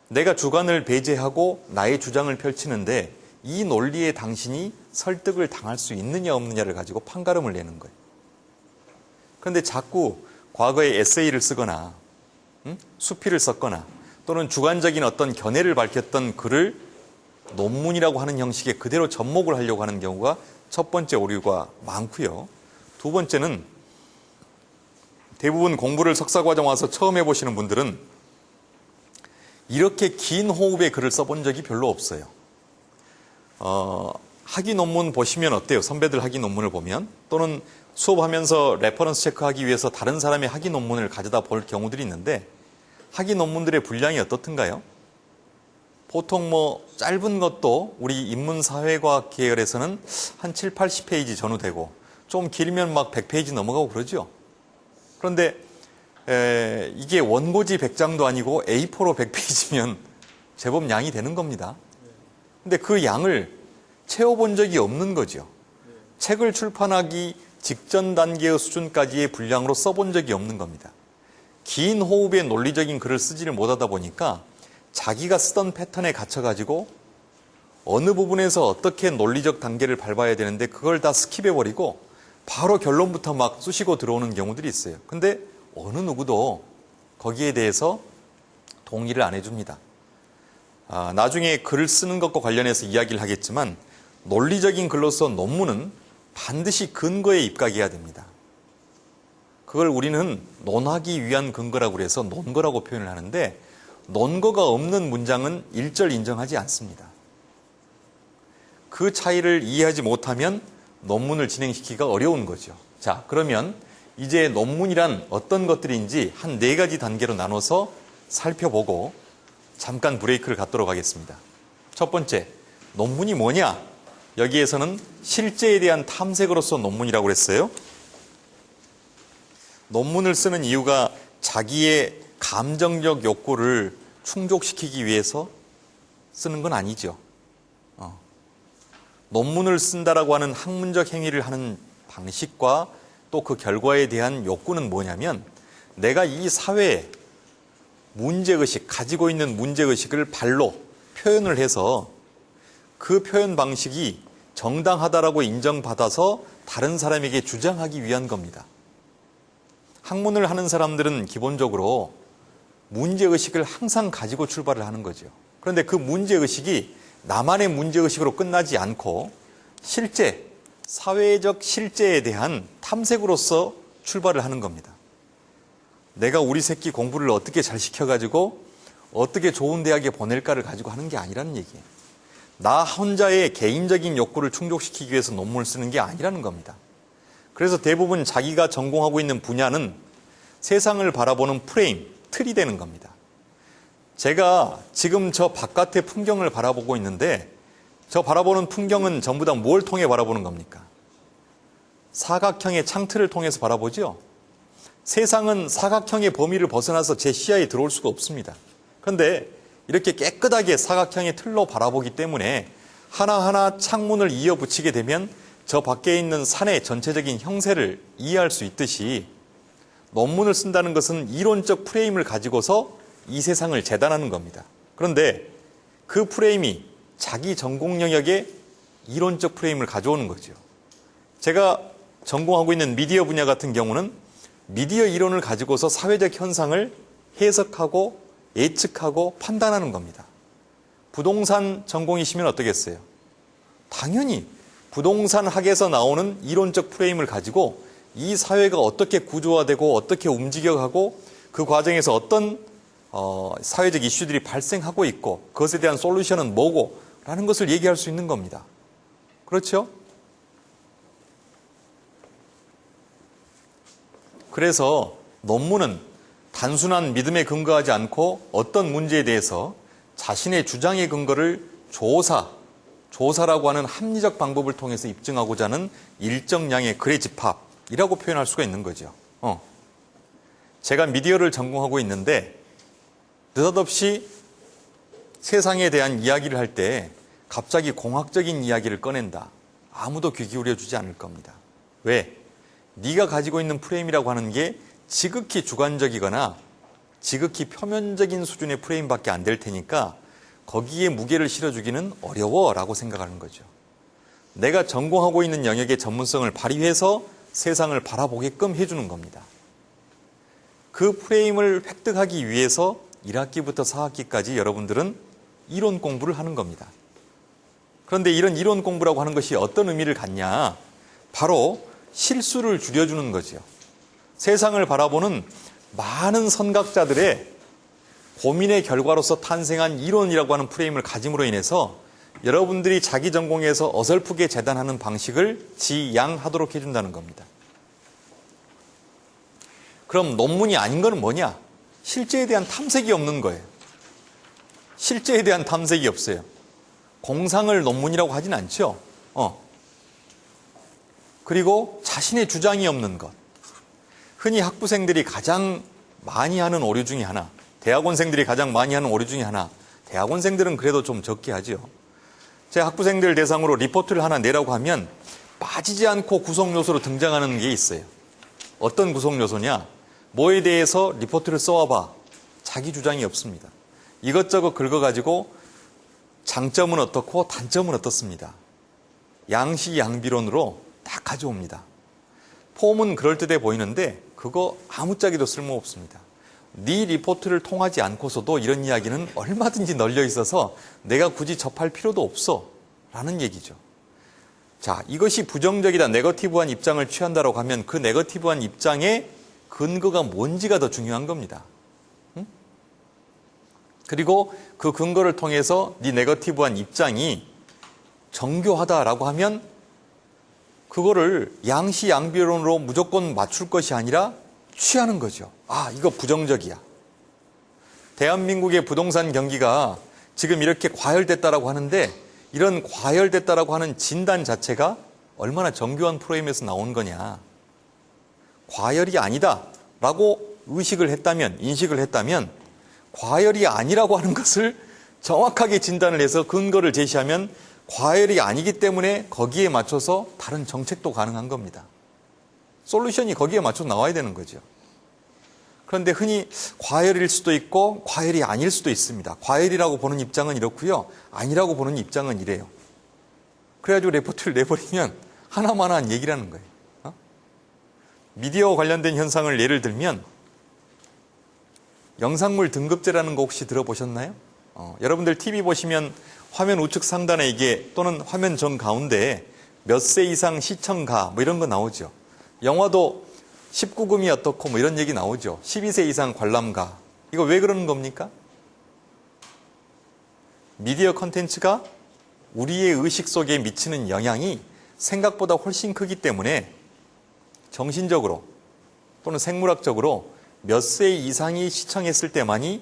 내가 주관을 배제하고 나의 주장을 펼치는데 이 논리에 당신이 설득을 당할 수 있느냐 없느냐를 가지고 판가름을 내는 거예요. 그런데 자꾸 과거에 에세이를 쓰거나 수필을 썼거나 또는 주관적인 어떤 견해를 밝혔던 글을 논문이라고 하는 형식에 그대로 접목을 하려고 하는 경우가 첫 번째 오류가 많고요. 두 번째는 대부분 공부를 석사과정 와서 처음 해보시는 분들은 이렇게 긴 호흡의 글을 써본 적이 별로 없어요. 학위 논문 보시면 어때요? 선배들 학위 논문을 보면 또는 수업하면서 레퍼런스 체크하기 위해서 다른 사람의 학위 논문을 가져다 볼 경우들이 있는데 학위 논문들의 분량이 어떻든가요? 보통 짧은 것도 우리 인문사회과학 계열에서는 한 7, 80페이지 전후되고 좀 길면 막 100페이지 넘어가고 그러죠. 그런데 이게 원고지 100장도 아니고 A4로 100페이지면 제법 양이 되는 겁니다. 근데 그 양을 채워본 적이 없는 거죠. 책을 출판하기 직전 단계의 수준까지의 분량으로 써본 적이 없는 겁니다. 긴 호흡의 논리적인 글을 쓰지를 못하다 보니까 자기가 쓰던 패턴에 갇혀가지고 어느 부분에서 어떻게 논리적 단계를 밟아야 되는데 그걸 다 스킵해버리고 바로 결론부터 막 쑤시고 들어오는 경우들이 있어요. 근데 어느 누구도 거기에 대해서 동의를 안 해줍니다. 나중에 글을 쓰는 것과 관련해서 이야기를 하겠지만 논리적인 글로서 논문은 반드시 근거에 입각해야 됩니다. 그걸 우리는 논하기 위한 근거라고 그래서 논거라고 표현을 하는데 논거가 없는 문장은 일절 인정하지 않습니다. 그 차이를 이해하지 못하면 논문을 진행시키기가 어려운 거죠. 자, 그러면 이제 논문이란 어떤 것들인지 한 4가지 단계로 나눠서 살펴보고 잠깐 브레이크를 갖도록 하겠습니다. 첫 번째, 논문이 뭐냐? 여기에서는 실제에 대한 탐색으로서 논문이라고 그랬어요. 논문을 쓰는 이유가 자기의 감정적 욕구를 충족시키기 위해서 쓰는 건 아니죠. 논문을 쓴다라고 하는 학문적 행위를 하는 방식과 또 그 결과에 대한 욕구는 뭐냐면 내가 이 사회에 문제의식, 가지고 있는 문제의식을 발로 표현을 해서 그 표현 방식이 정당하다라고 인정받아서 다른 사람에게 주장하기 위한 겁니다. 학문을 하는 사람들은 기본적으로 문제의식을 항상 가지고 출발을 하는 거죠. 그런데 그 문제의식이 나만의 문제의식으로 끝나지 않고 실제, 사회적 실제에 대한 탐색으로서 출발을 하는 겁니다. 내가 우리 새끼 공부를 어떻게 잘 시켜가지고 어떻게 좋은 대학에 보낼까를 가지고 하는 게 아니라는 얘기예요. 나 혼자의 개인적인 욕구를 충족시키기 위해서 논문을 쓰는 게 아니라는 겁니다. 그래서 대부분 자기가 전공하고 있는 분야는 세상을 바라보는 프레임, 틀이 되는 겁니다. 제가 지금 저 바깥의 풍경을 바라보고 있는데 저 바라보는 풍경은 전부 다 뭘 통해 바라보는 겁니까? 사각형의 창틀을 통해서 바라보죠? 세상은 사각형의 범위를 벗어나서 제 시야에 들어올 수가 없습니다. 그런데 이렇게 깨끗하게 사각형의 틀로 바라보기 때문에 하나하나 창문을 이어붙이게 되면 저 밖에 있는 산의 전체적인 형세를 이해할 수 있듯이 논문을 쓴다는 것은 이론적 프레임을 가지고서 이 세상을 재단하는 겁니다. 그런데 그 프레임이 자기 전공 영역에 이론적 프레임을 가져오는 거죠. 제가 전공하고 있는 미디어 분야 같은 경우는 미디어 이론을 가지고서 사회적 현상을 해석하고 예측하고 판단하는 겁니다. 부동산 전공이시면 어떠겠어요? 당연히 부동산 학에서 나오는 이론적 프레임을 가지고 이 사회가 어떻게 구조화되고 어떻게 움직여가고 그 과정에서 어떤 사회적 이슈들이 발생하고 있고 그것에 대한 솔루션은 뭐고 라는 것을 얘기할 수 있는 겁니다. 그렇죠? 그래서 논문은 단순한 믿음에 근거하지 않고 어떤 문제에 대해서 자신의 주장의 근거를 조사라고 하는 합리적 방법을 통해서 입증하고자 하는 일정량의 글의 집합이라고 표현할 수가 있는 거죠. 제가 미디어를 전공하고 있는데 느닷없이 세상에 대한 이야기를 할 때 갑자기 공학적인 이야기를 꺼낸다. 아무도 귀 기울여 주지 않을 겁니다. 왜? 네가 가지고 있는 프레임이라고 하는 게 지극히 주관적이거나 지극히 표면적인 수준의 프레임밖에 안 될 테니까 거기에 무게를 실어주기는 어려워라고 생각하는 거죠. 내가 전공하고 있는 영역의 전문성을 발휘해서 세상을 바라보게끔 해주는 겁니다. 그 프레임을 획득하기 위해서 1학기부터 4학기까지 여러분들은 이론 공부를 하는 겁니다. 그런데 이런 이론 공부라고 하는 것이 어떤 의미를 갖냐? 바로 실수를 줄여주는 거죠. 세상을 바라보는 많은 선각자들의 고민의 결과로서 탄생한 이론이라고 하는 프레임을 가짐으로 인해서 여러분들이 자기 전공에서 어설프게 재단하는 방식을 지양하도록 해준다는 겁니다. 그럼 논문이 아닌 건 뭐냐? 실제에 대한 탐색이 없는 거예요. 실제에 대한 탐색이 없어요. 공상을 논문이라고 하진 않죠. 그리고 자신의 주장이 없는 것. 흔히 학부생들이 가장 많이 하는 오류 중에 하나, 대학원생들이 가장 많이 하는 오류 중에 하나, 대학원생들은 그래도 좀 적게 하죠. 제 학부생들 대상으로 리포트를 하나 내라고 하면 빠지지 않고 구성 요소로 등장하는 게 있어요. 어떤 구성 요소냐? 뭐에 대해서 리포트를 써와봐. 자기 주장이 없습니다. 이것저것 긁어가지고 장점은 어떻고 단점은 어떻습니다. 양시양비론으로 다 가져옵니다. 폼은 그럴듯해 보이는데 그거 아무짝에도 쓸모없습니다. 네 리포트를 통하지 않고서도 이런 이야기는 얼마든지 널려 있어서 내가 굳이 접할 필요도 없어 라는 얘기죠. 자, 이것이 부정적이다, 네거티브한 입장을 취한다라고 하면 그 네거티브한 입장의 근거가 뭔지가 더 중요한 겁니다. 그리고 그 근거를 통해서 네 네거티브한 입장이 정교하다라고 하면 그거를 양시양비론으로 무조건 맞출 것이 아니라 취하는 거죠. 아, 이거 부정적이야. 대한민국의 부동산 경기가 지금 이렇게 과열됐다라고 하는데 이런 과열됐다라고 하는 진단 자체가 얼마나 정교한 프레임에서 나온 거냐. 과열이 아니다라고 의식을 했다면, 인식을 했다면 과열이 아니라고 하는 것을 정확하게 진단을 해서 근거를 제시하면 과열이 아니기 때문에 거기에 맞춰서 다른 정책도 가능한 겁니다. 솔루션이 거기에 맞춰서 나와야 되는 거죠. 그런데 흔히 과열일 수도 있고 과열이 아닐 수도 있습니다. 과열이라고 보는 입장은 이렇고요. 아니라고 보는 입장은 이래요. 그래가지고 레포트를 내버리면 하나만한 얘기라는 거예요. 미디어와 관련된 현상을 예를 들면 영상물 등급제라는 거 혹시 들어보셨나요? 여러분들 TV 보시면 화면 우측 상단에 이게 또는 화면 정 가운데에 몇 세 이상 시청가 뭐 이런 거 나오죠. 영화도 19금이 어떻고 뭐 이런 얘기 나오죠. 12세 이상 관람가. 이거 왜 그러는 겁니까? 미디어 콘텐츠가 우리의 의식 속에 미치는 영향이 생각보다 훨씬 크기 때문에 정신적으로 또는 생물학적으로 몇 세 이상이 시청했을 때만이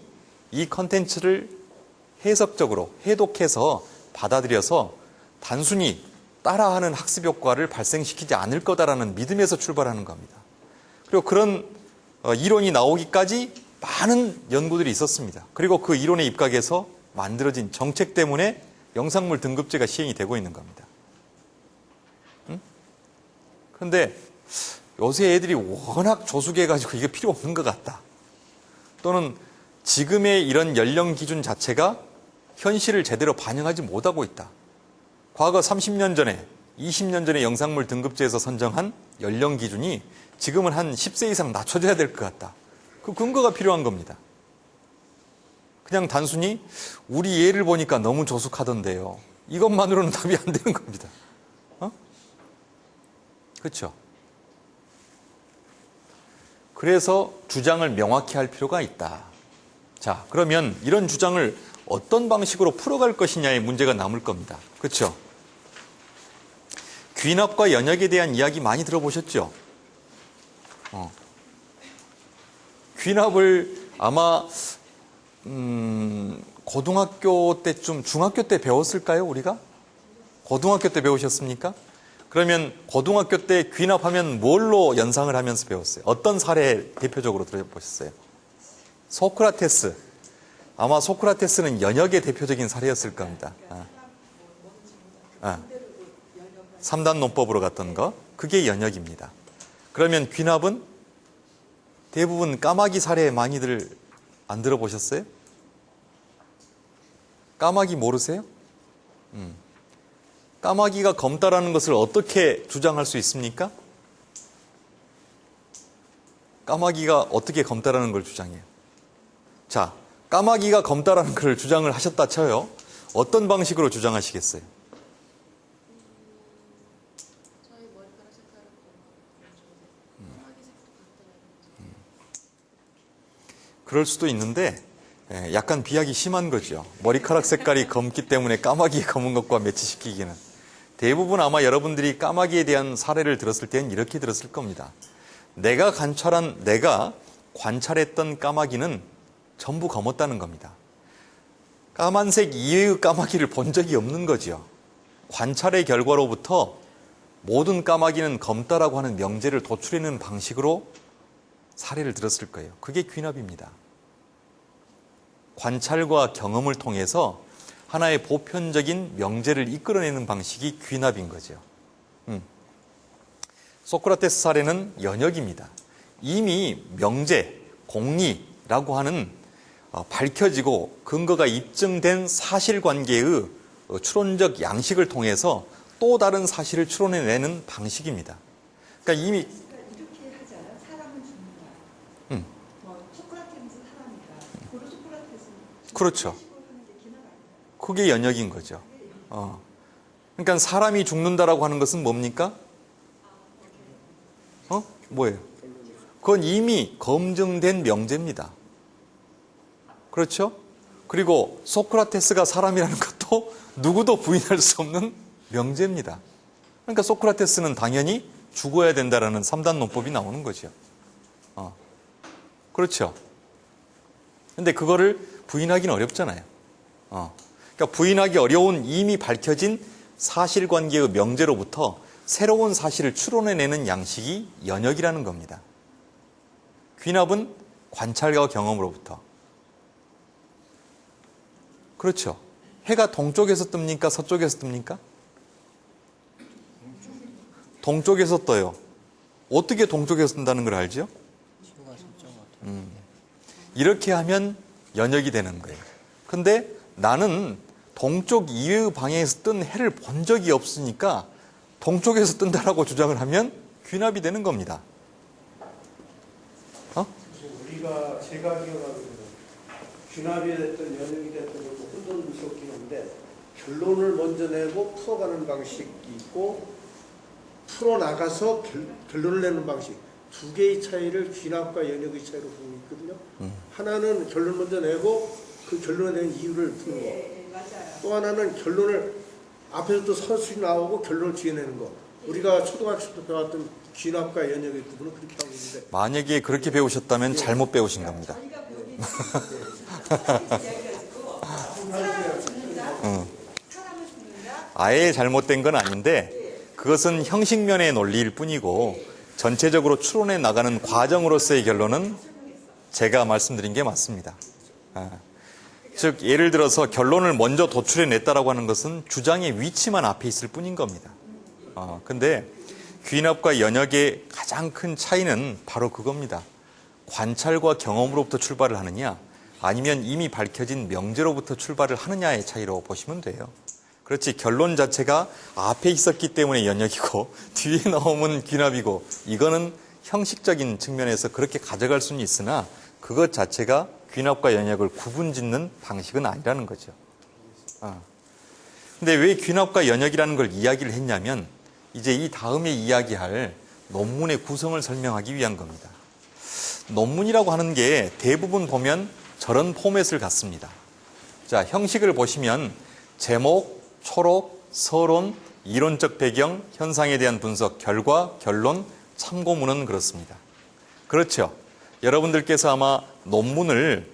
이 콘텐츠를 해석적으로 해독해서 받아들여서 단순히 따라하는 학습 효과를 발생시키지 않을 거다라는 믿음에서 출발하는 겁니다. 그리고 그런 이론이 나오기까지 많은 연구들이 있었습니다. 그리고 그 이론에 입각해서 만들어진 정책 때문에 영상물 등급제가 시행이 되고 있는 겁니다. 그런데 요새 애들이 워낙 조숙해가지고 이게 필요 없는 것 같다. 또는 지금의 이런 연령 기준 자체가 현실을 제대로 반영하지 못하고 있다. 과거 30년 전에, 20년 전에 영상물 등급제에서 선정한 연령 기준이 지금은 한 10세 이상 낮춰져야 될 것 같다. 그 근거가 필요한 겁니다. 그냥 단순히 우리 얘를 보니까 너무 조숙하던데요. 이것만으로는 답이 안 되는 겁니다. 그렇죠? 그래서 주장을 명확히 할 필요가 있다. 자, 그러면 이런 주장을 어떤 방식으로 풀어갈 것이냐의 문제가 남을 겁니다. 그렇죠? 귀납과 연역에 대한 이야기 많이 들어보셨죠? 귀납을 아마 고등학교 때쯤, 중학교 때 배웠을까요, 우리가? 고등학교 때 배우셨습니까? 그러면 고등학교 때 귀납하면 뭘로 연상을 하면서 배웠어요? 어떤 사례 대표적으로 들어보셨어요? 소크라테스. 아마 소크라테스는 연역의 대표적인 사례였을 겁니다. 3단 논법으로 갔던 거. 그게 연역입니다. 그러면 귀납은 대부분 까마귀 사례 많이들 안 들어보셨어요? 까마귀 모르세요? 까마귀가 검다라는 것을 어떻게 주장할 수 있습니까? 까마귀가 어떻게 검다라는 걸 주장해요? 자, 까마귀가 검다라는 걸 주장을 하셨다 쳐요. 어떤 방식으로 주장하시겠어요? 저희 머리카락 색깔을 보면 까마귀 색도 같더라고요. 그럴 수도 있는데 약간 비약이 심한 거죠. 머리카락 색깔이 검기 때문에 까마귀의 검은 것과 매치시키기는. 대부분 아마 여러분들이 까마귀에 대한 사례를 들었을 때는 이렇게 들었을 겁니다. 내가 관찰했던 까마귀는 전부 검었다는 겁니다. 까만색 이외의 까마귀를 본 적이 없는 거죠. 관찰의 결과로부터 모든 까마귀는 검다라고 하는 명제를 도출해내는 방식으로 사례를 들었을 거예요. 그게 귀납입니다. 관찰과 경험을 통해서 하나의 보편적인 명제를 이끌어내는 방식이 귀납인 거죠. 소크라테스 사례는 연역입니다. 이미 명제, 공리라고 하는 밝혀지고 근거가 입증된 사실관계의 추론적 양식을 통해서 또 다른 사실을 추론해내는 방식입니다. 그러니까 이미 이렇게 하잖아요. 사람은 죽는다. 소크라테스는 사람이다. 고로 소크라테스는 그렇죠. 그게 연역인 거죠. 그러니까 사람이 죽는다라고 하는 것은 뭡니까? 뭐예요? 그건 이미 검증된 명제입니다. 그렇죠? 그리고 소크라테스가 사람이라는 것도 누구도 부인할 수 없는 명제입니다. 그러니까 소크라테스는 당연히 죽어야 된다라는 3단 논법이 나오는 거죠. 그렇죠? 근데 그거를 부인하기는 어렵잖아요. 그러니까 부인하기 어려운 이미 밝혀진 사실관계의 명제로부터 새로운 사실을 추론해내는 양식이 연역이라는 겁니다. 귀납은 관찰과 경험으로부터. 그렇죠. 해가 동쪽에서 뜹니까? 서쪽에서 뜹니까? 동쪽에서 떠요. 어떻게 동쪽에서 뜬다는 걸 알죠? 이렇게 하면 연역이 되는 거예요. 근데 나는 동쪽 이외의 방향에서 뜬 해를 본 적이 없으니까 동쪽에서 뜬다라고 주장을 하면 귀납이 되는 겁니다. 우리가 제가 기억하기로는 귀납이 됐든 연역이 됐든 혼돈을 섞긴 한데 결론을 먼저 내고 풀어가는 방식이 있고 풀어나가서 결론을 내는 방식 두 개의 차이를 귀납과 연역의 차이로 보고 있거든요. 하나는 결론 먼저 내고 그 결론에 대한 이유를 푸는 거. 또 하나는 결론을 앞에서 또 서술이 나오고 결론을 뒤에 내는 거. 우리가 초등학교 때 배웠던 귀납과 연역의 구분은 그렇게 하고 있는데 만약에 그렇게 배우셨다면 잘못 배우신 겁니다. 아예 잘못된 건 아닌데 그것은 형식면의 논리일 뿐이고 전체적으로 추론해 나가는 과정으로서의 결론은 제가 말씀드린 게 맞습니다. 즉 예를 들어서 결론을 먼저 도출해 냈다라고 하는 것은 주장의 위치만 앞에 있을 뿐인 겁니다. 근데 귀납과 연역의 가장 큰 차이는 바로 그겁니다. 관찰과 경험으로부터 출발을 하느냐 아니면 이미 밝혀진 명제로부터 출발을 하느냐의 차이로 보시면 돼요. 그렇지 결론 자체가 앞에 있었기 때문에 연역이고 뒤에 나오면 귀납이고 이거는 형식적인 측면에서 그렇게 가져갈 수는 있으나 그것 자체가 귀납과 연역을 구분짓는 방식은 아니라는 거죠. 근데 왜 귀납과 연역이라는 걸 이야기를 했냐면 이제 이 다음에 이야기할 논문의 구성을 설명하기 위한 겁니다. 논문이라고 하는 게 대부분 보면 저런 포맷을 갖습니다. 자, 형식을 보시면 제목, 초록, 서론, 이론적 배경, 현상에 대한 분석, 결과, 결론, 참고문은 그렇습니다. 그렇죠. 여러분들께서 아마 논문을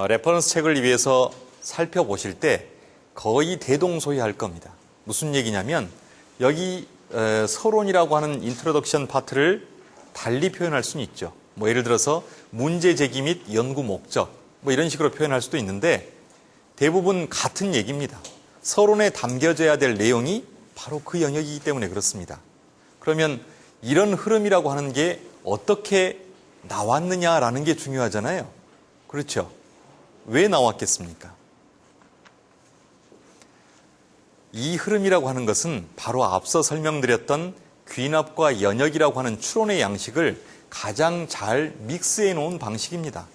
레퍼런스 책을 위해서 살펴보실 때 거의 대동소이할 겁니다. 무슨 얘기냐면 여기 서론이라고 하는 인트로덕션 파트를 달리 표현할 수는 있죠. 뭐 예를 들어서 문제 제기 및 연구 목적 뭐 이런 식으로 표현할 수도 있는데 대부분 같은 얘기입니다. 서론에 담겨져야 될 내용이 바로 그 영역이기 때문에 그렇습니다. 그러면 이런 흐름이라고 하는 게 어떻게 나왔느냐라는 게 중요하잖아요. 그렇죠? 왜 나왔겠습니까? 이 흐름이라고 하는 것은 바로 앞서 설명드렸던 귀납과 연역이라고 하는 추론의 양식을 가장 잘 믹스해 놓은 방식입니다.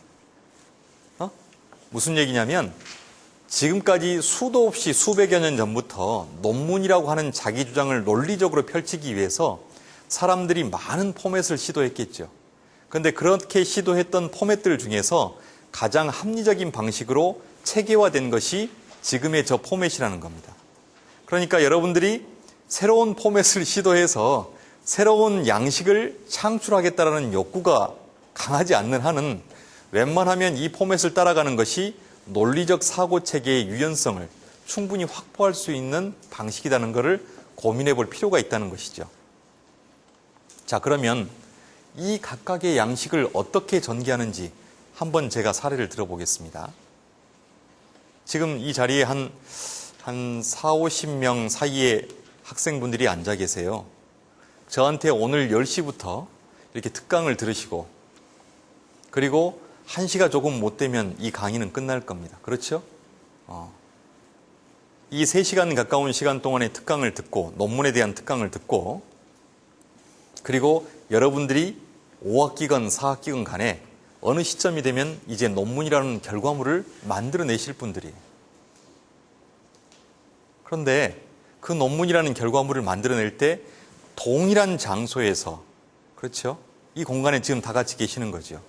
무슨 얘기냐면 지금까지 수도 없이 수백여 년 전부터 논문이라고 하는 자기 주장을 논리적으로 펼치기 위해서 사람들이 많은 포맷을 시도했겠죠. 그런데 그렇게 시도했던 포맷들 중에서 가장 합리적인 방식으로 체계화된 것이 지금의 저 포맷이라는 겁니다. 그러니까 여러분들이 새로운 포맷을 시도해서 새로운 양식을 창출하겠다는 욕구가 강하지 않는 한은 웬만하면 이 포맷을 따라가는 것이 논리적 사고체계의 유연성을 충분히 확보할 수 있는 방식이라는 것을 고민해 볼 필요가 있다는 것이죠. 자, 그러면 이 각각의 양식을 어떻게 전개하는지 한번 제가 사례를 들어보겠습니다. 지금 이 자리에 한 4, 50명 사이에 학생분들이 앉아 계세요. 저한테 오늘 10시부터 이렇게 특강을 들으시고 그리고 1시가 조금 못 되면 이 강의는 끝날 겁니다. 그렇죠? 이 3시간 가까운 시간 동안의 특강을 듣고 논문에 대한 특강을 듣고 그리고 여러분들이 5학기건 4학기건 간에 어느 시점이 되면 이제 논문이라는 결과물을 만들어내실 분들이에요. 그런데 그 논문이라는 결과물을 만들어낼 때 동일한 장소에서, 그렇죠? 이 공간에 지금 다 같이 계시는 거죠.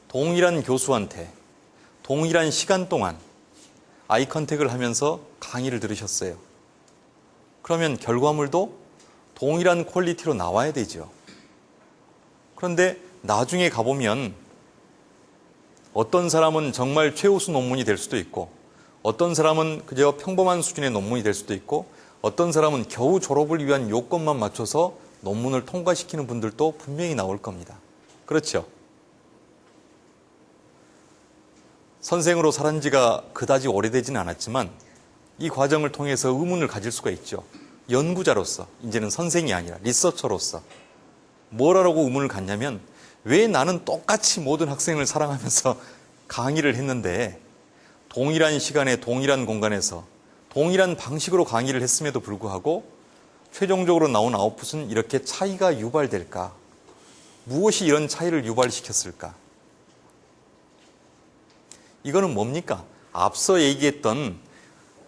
동일한 교수한테 동일한 시간 동안 아이 컨택을 하면서 강의를 들으셨어요. 그러면 결과물도 동일한 퀄리티로 나와야 되죠. 그런데 나중에 가보면 어떤 사람은 정말 최우수 논문이 될 수도 있고 어떤 사람은 그저 평범한 수준의 논문이 될 수도 있고 어떤 사람은 겨우 졸업을 위한 요건만 맞춰서 논문을 통과시키는 분들도 분명히 나올 겁니다. 그렇죠? 선생으로 살은 지가 그다지 오래되지는 않았지만 이 과정을 통해서 의문을 가질 수가 있죠. 연구자로서, 이제는 선생이 아니라 리서처로서 뭐라고 의문을 갖냐면 왜 나는 똑같이 모든 학생을 사랑하면서 강의를 했는데 동일한 시간에 동일한 공간에서 동일한 방식으로 강의를 했음에도 불구하고 최종적으로 나온 아웃풋은 이렇게 차이가 유발될까? 무엇이 이런 차이를 유발시켰을까? 이거는 뭡니까? 앞서 얘기했던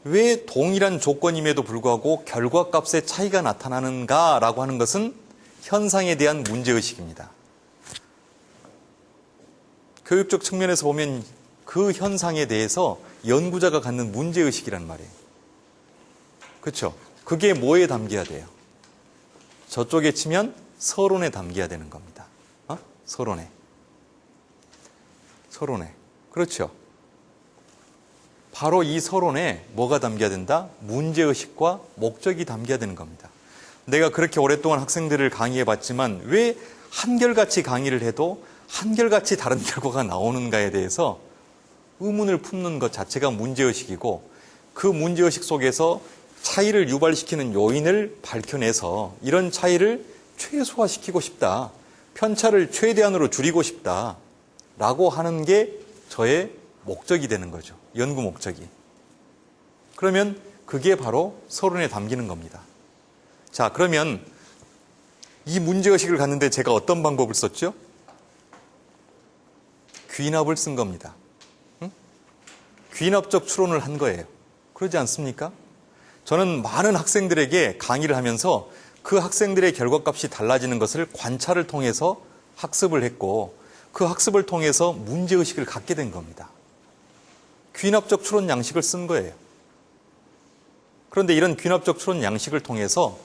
왜 동일한 조건임에도 불구하고 결과값의 차이가 나타나는가라고 하는 것은 현상에 대한 문제의식입니다. 교육적 측면에서 보면 그 현상에 대해서 연구자가 갖는 문제의식이란 말이에요. 그렇죠? 그게 뭐에 담겨야 돼요? 저쪽에 치면 서론에 담겨야 되는 겁니다. 서론에. 서론에. 그렇죠? 바로 이 서론에 뭐가 담겨야 된다? 문제의식과 목적이 담겨야 되는 겁니다. 내가 그렇게 오랫동안 학생들을 강의해봤지만 왜 한결같이 강의를 해도 한결같이 다른 결과가 나오는가에 대해서 의문을 품는 것 자체가 문제의식이고 그 문제의식 속에서 차이를 유발시키는 요인을 밝혀내서 이런 차이를 최소화시키고 싶다. 편차를 최대한으로 줄이고 싶다. 라고 하는 게 저의 목적이 되는 거죠. 연구 목적이. 그러면 그게 바로 서론에 담기는 겁니다. 자, 그러면 이 문제의식을 갖는데 제가 어떤 방법을 썼죠? 귀납을 쓴 겁니다. 귀납적 추론을 한 거예요. 그러지 않습니까? 저는 많은 학생들에게 강의를 하면서 그 학생들의 결과값이 달라지는 것을 관찰을 통해서 학습을 했고 그 학습을 통해서 문제의식을 갖게 된 겁니다. 귀납적 추론 양식을 쓴 거예요. 그런데 이런 귀납적 추론 양식을 통해서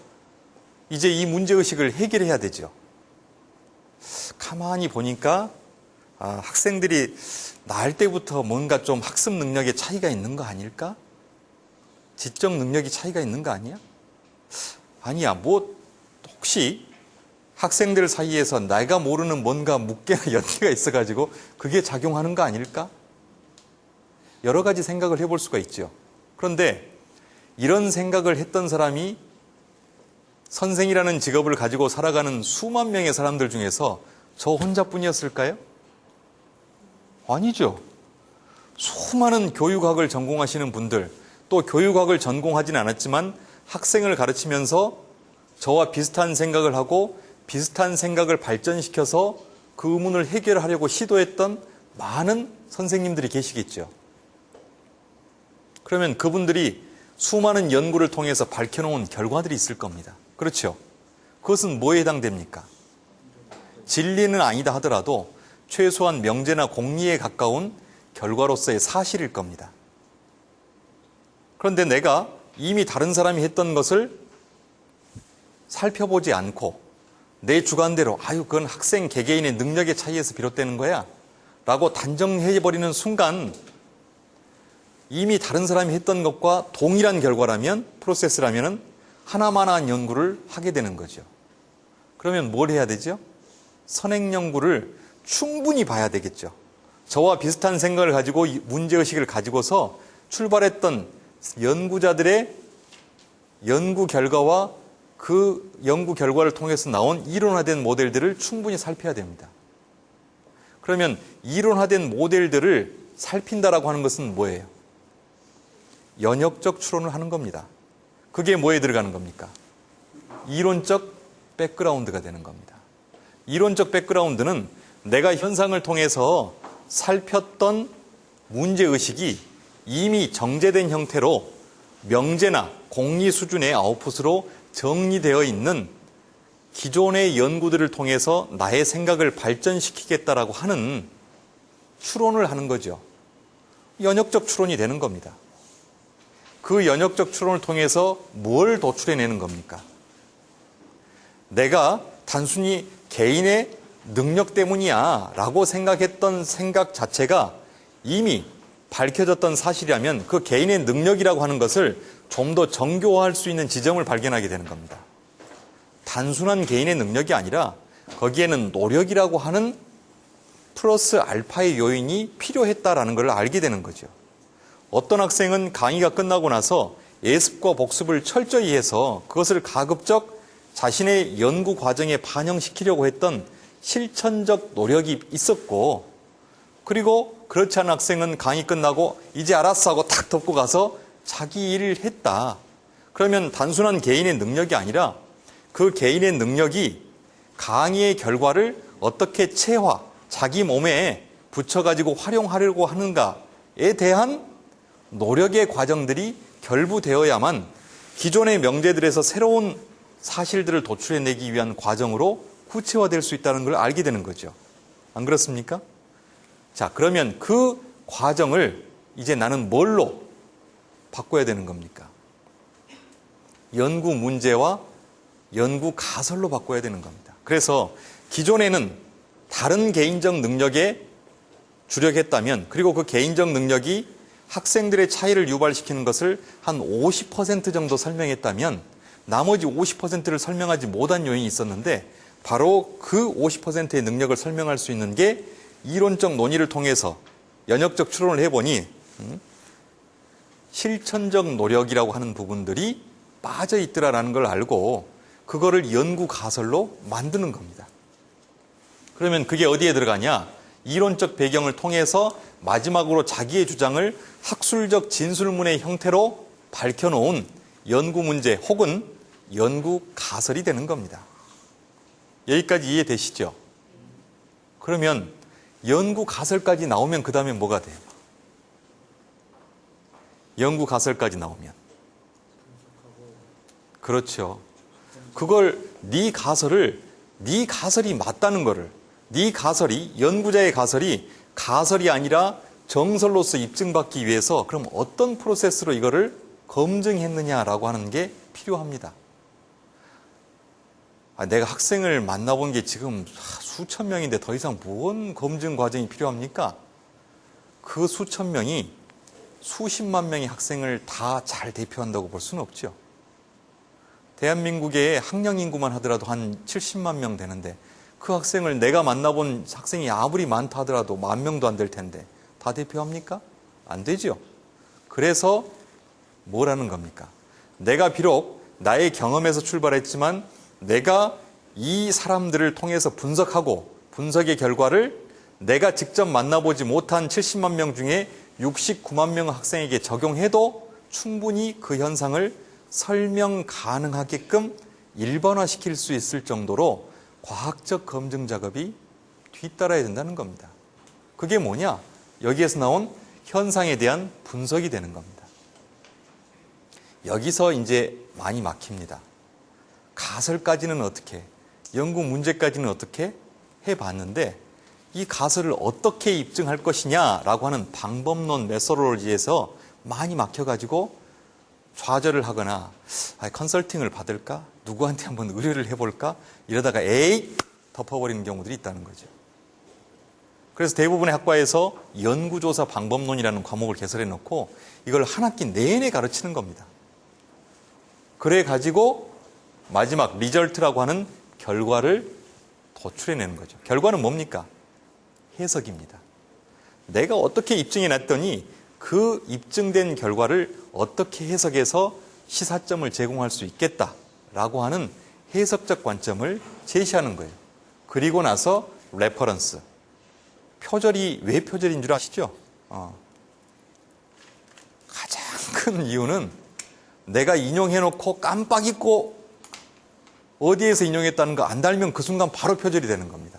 이제 이 문제의식을 해결해야 되죠. 가만히 보니까 학생들이 나을 때부터 뭔가 좀 학습 능력에 차이가 있는 거 아닐까? 지적 능력이 차이가 있는 거 아니야? 아니야. 뭐 혹시 학생들 사이에서 내가 모르는 뭔가 묵계나 연계가 있어가지고 그게 작용하는 거 아닐까? 여러 가지 생각을 해볼 수가 있죠. 그런데 이런 생각을 했던 사람이 선생이라는 직업을 가지고 살아가는 수만 명의 사람들 중에서 저 혼자뿐이었을까요? 아니죠. 수많은 교육학을 전공하시는 분들, 또 교육학을 전공하지는 않았지만 학생을 가르치면서 저와 비슷한 생각을 하고 비슷한 생각을 발전시켜서 그 의문을 해결하려고 시도했던 많은 선생님들이 계시겠죠. 그러면 그분들이 수많은 연구를 통해서 밝혀놓은 결과들이 있을 겁니다. 그렇죠? 그것은 뭐에 해당됩니까? 진리는 아니다 하더라도 최소한 명제나 공리에 가까운 결과로서의 사실일 겁니다. 그런데 내가 이미 다른 사람이 했던 것을 살펴보지 않고 내 주관대로 그건 학생 개개인의 능력의 차이에서 비롯되는 거야 라고 단정해버리는 순간 이미 다른 사람이 했던 것과 동일한 결과라면, 프로세스라면 하나만한 연구를 하게 되는 거죠. 그러면 뭘 해야 되죠? 선행 연구를 충분히 봐야 되겠죠. 저와 비슷한 생각을 가지고 문제의식을 가지고서 출발했던 연구자들의 연구 결과와 그 연구 결과를 통해서 나온 이론화된 모델들을 충분히 살펴야 됩니다. 그러면 이론화된 모델들을 살핀다라고 하는 것은 뭐예요? 연역적 추론을 하는 겁니다. 그게 뭐에 들어가는 겁니까? 이론적 백그라운드가 되는 겁니다. 이론적 백그라운드는 내가 현상을 통해서 살폈던 문제의식이 이미 정제된 형태로 명제나 공리 수준의 아웃풋으로 정리되어 있는 기존의 연구들을 통해서 나의 생각을 발전시키겠다라고 하는 추론을 하는 거죠. 연역적 추론이 되는 겁니다. 그 연역적 추론을 통해서 뭘 도출해내는 겁니까? 내가 단순히 개인의 능력 때문이야 라고 생각했던 생각 자체가 이미 밝혀졌던 사실이라면 그 개인의 능력이라고 하는 것을 좀 더 정교화할 수 있는 지점을 발견하게 되는 겁니다. 단순한 개인의 능력이 아니라 거기에는 노력이라고 하는 플러스 알파의 요인이 필요했다라는 걸 알게 되는 거죠. 어떤 학생은 강의가 끝나고 나서 예습과 복습을 철저히 해서 그것을 가급적 자신의 연구 과정에 반영시키려고 했던 실천적 노력이 있었고, 그리고 그렇지 않은 학생은 강의 끝나고 이제 알았어 하고 탁 덮고 가서 자기 일을 했다. 그러면 단순한 개인의 능력이 아니라 그 개인의 능력이 강의의 결과를 어떻게 체화, 자기 몸에 붙여가지고 활용하려고 하는가에 대한 노력의 과정들이 결부되어야만 기존의 명제들에서 새로운 사실들을 도출해내기 위한 과정으로 구체화될 수 있다는 걸 알게 되는 거죠. 안 그렇습니까? 자, 그러면 그 과정을 이제 나는 뭘로 바꿔야 되는 겁니까? 연구 문제와 연구 가설로 바꿔야 되는 겁니다. 그래서 기존에는 다른 개인적 능력에 주력했다면, 그리고 그 개인적 능력이 학생들의 차이를 유발시키는 것을 한 50% 정도 설명했다면 나머지 50%를 설명하지 못한 요인이 있었는데, 바로 그 50%의 능력을 설명할 수 있는 게 이론적 논의를 통해서 연역적 추론을 해보니 실천적 노력이라고 하는 부분들이 빠져 있더라라는 걸 알고 그거를 연구 가설로 만드는 겁니다. 그러면 그게 어디에 들어가냐? 이론적 배경을 통해서 마지막으로 자기의 주장을 학술적 진술문의 형태로 밝혀놓은 연구 문제 혹은 연구 가설이 되는 겁니다. 여기까지 이해되시죠? 그러면 연구 가설까지 나오면 그 다음에 뭐가 돼요? 연구 가설까지 나오면, 그렇죠. 그걸 네 가설이 맞다는 거를, 네 가설이, 연구자의 가설이 아니라 정설로서 입증받기 위해서 그럼 어떤 프로세스로 이거를 검증했느냐라고 하는 게 필요합니다. 내가 학생을 만나본 게 지금 수천 명인데 더 이상 뭔 검증 과정이 필요합니까? 그 수천 명이 수십만 명의 학생을 다 잘 대표한다고 볼 수는 없죠. 대한민국의 학령 인구만 하더라도 한 70만 명 되는데 그 학생을 내가 만나본 학생이 아무리 많다 하더라도 10,000명도 안 될 텐데 다 대표합니까? 안 되죠. 그래서 뭐라는 겁니까? 내가 비록 나의 경험에서 출발했지만 내가 이 사람들을 통해서 분석하고 분석의 결과를 내가 직접 만나보지 못한 70만 명 중에 69만 명 학생에게 적용해도 충분히 그 현상을 설명 가능하게끔 일반화시킬 수 있을 정도로 과학적 검증 작업이 뒤따라야 된다는 겁니다. 그게 뭐냐? 여기에서 나온 현상에 대한 분석이 되는 겁니다. 여기서 이제 많이 막힙니다. 가설까지는 어떻게, 연구 문제까지는 어떻게 해봤는데 이 가설을 어떻게 입증할 것이냐라고 하는 방법론 메소로로지에서 많이 막혀가지고 좌절을 하거나 컨설팅을 받을까? 누구한테 한번 의뢰를 해볼까? 이러다가 에이! 덮어버리는 경우들이 있다는 거죠. 그래서 대부분의 학과에서 연구조사 방법론이라는 과목을 개설해 놓고 이걸 한 학기 내내 가르치는 겁니다. 그래 가지고 마지막 리절트라고 하는 결과를 도출해내는 거죠. 결과는 뭡니까? 해석입니다. 내가 어떻게 입증해 놨더니 그 입증된 결과를 어떻게 해석해서 시사점을 제공할 수 있겠다 라고 하는 해석적 관점을 제시하는 거예요. 그리고 나서 레퍼런스. 표절이 왜 표절인 줄 아시죠? 가장 큰 이유는 내가 인용해놓고 깜빡 잊고 어디에서 인용했다는 거 안 달면 그 순간 바로 표절이 되는 겁니다.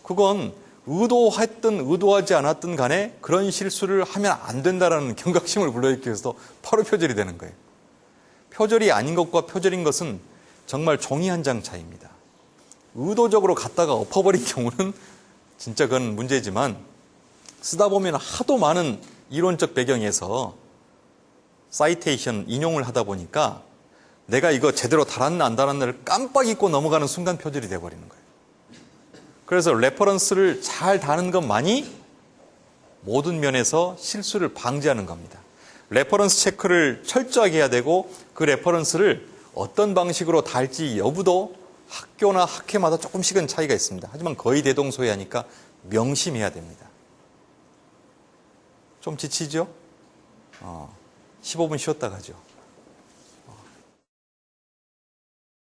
그건 의도했든 의도하지 않았든 간에 그런 실수를 하면 안 된다라는 경각심을 불러일으키기 위해서 바로 표절이 되는 거예요. 표절이 아닌 것과 표절인 것은 정말 종이 한 장 차이입니다. 의도적으로 갖다가 엎어버린 경우는 진짜 그건 문제지만 쓰다 보면 하도 많은 이론적 배경에서 사이테이션 인용을 하다 보니까 내가 이거 제대로 달았나 안 달았나를 깜빡 잊고 넘어가는 순간 표절이 돼버리는 거예요. 그래서 레퍼런스를 잘 다는 것만이 모든 면에서 실수를 방지하는 겁니다. 레퍼런스 체크를 철저하게 해야 되고 그 레퍼런스를 어떤 방식으로 달지 여부도 학교나 학회마다 조금씩은 차이가 있습니다. 하지만 거의 대동소이하니까 명심해야 됩니다. 좀 지치죠? 15분 쉬었다 가죠.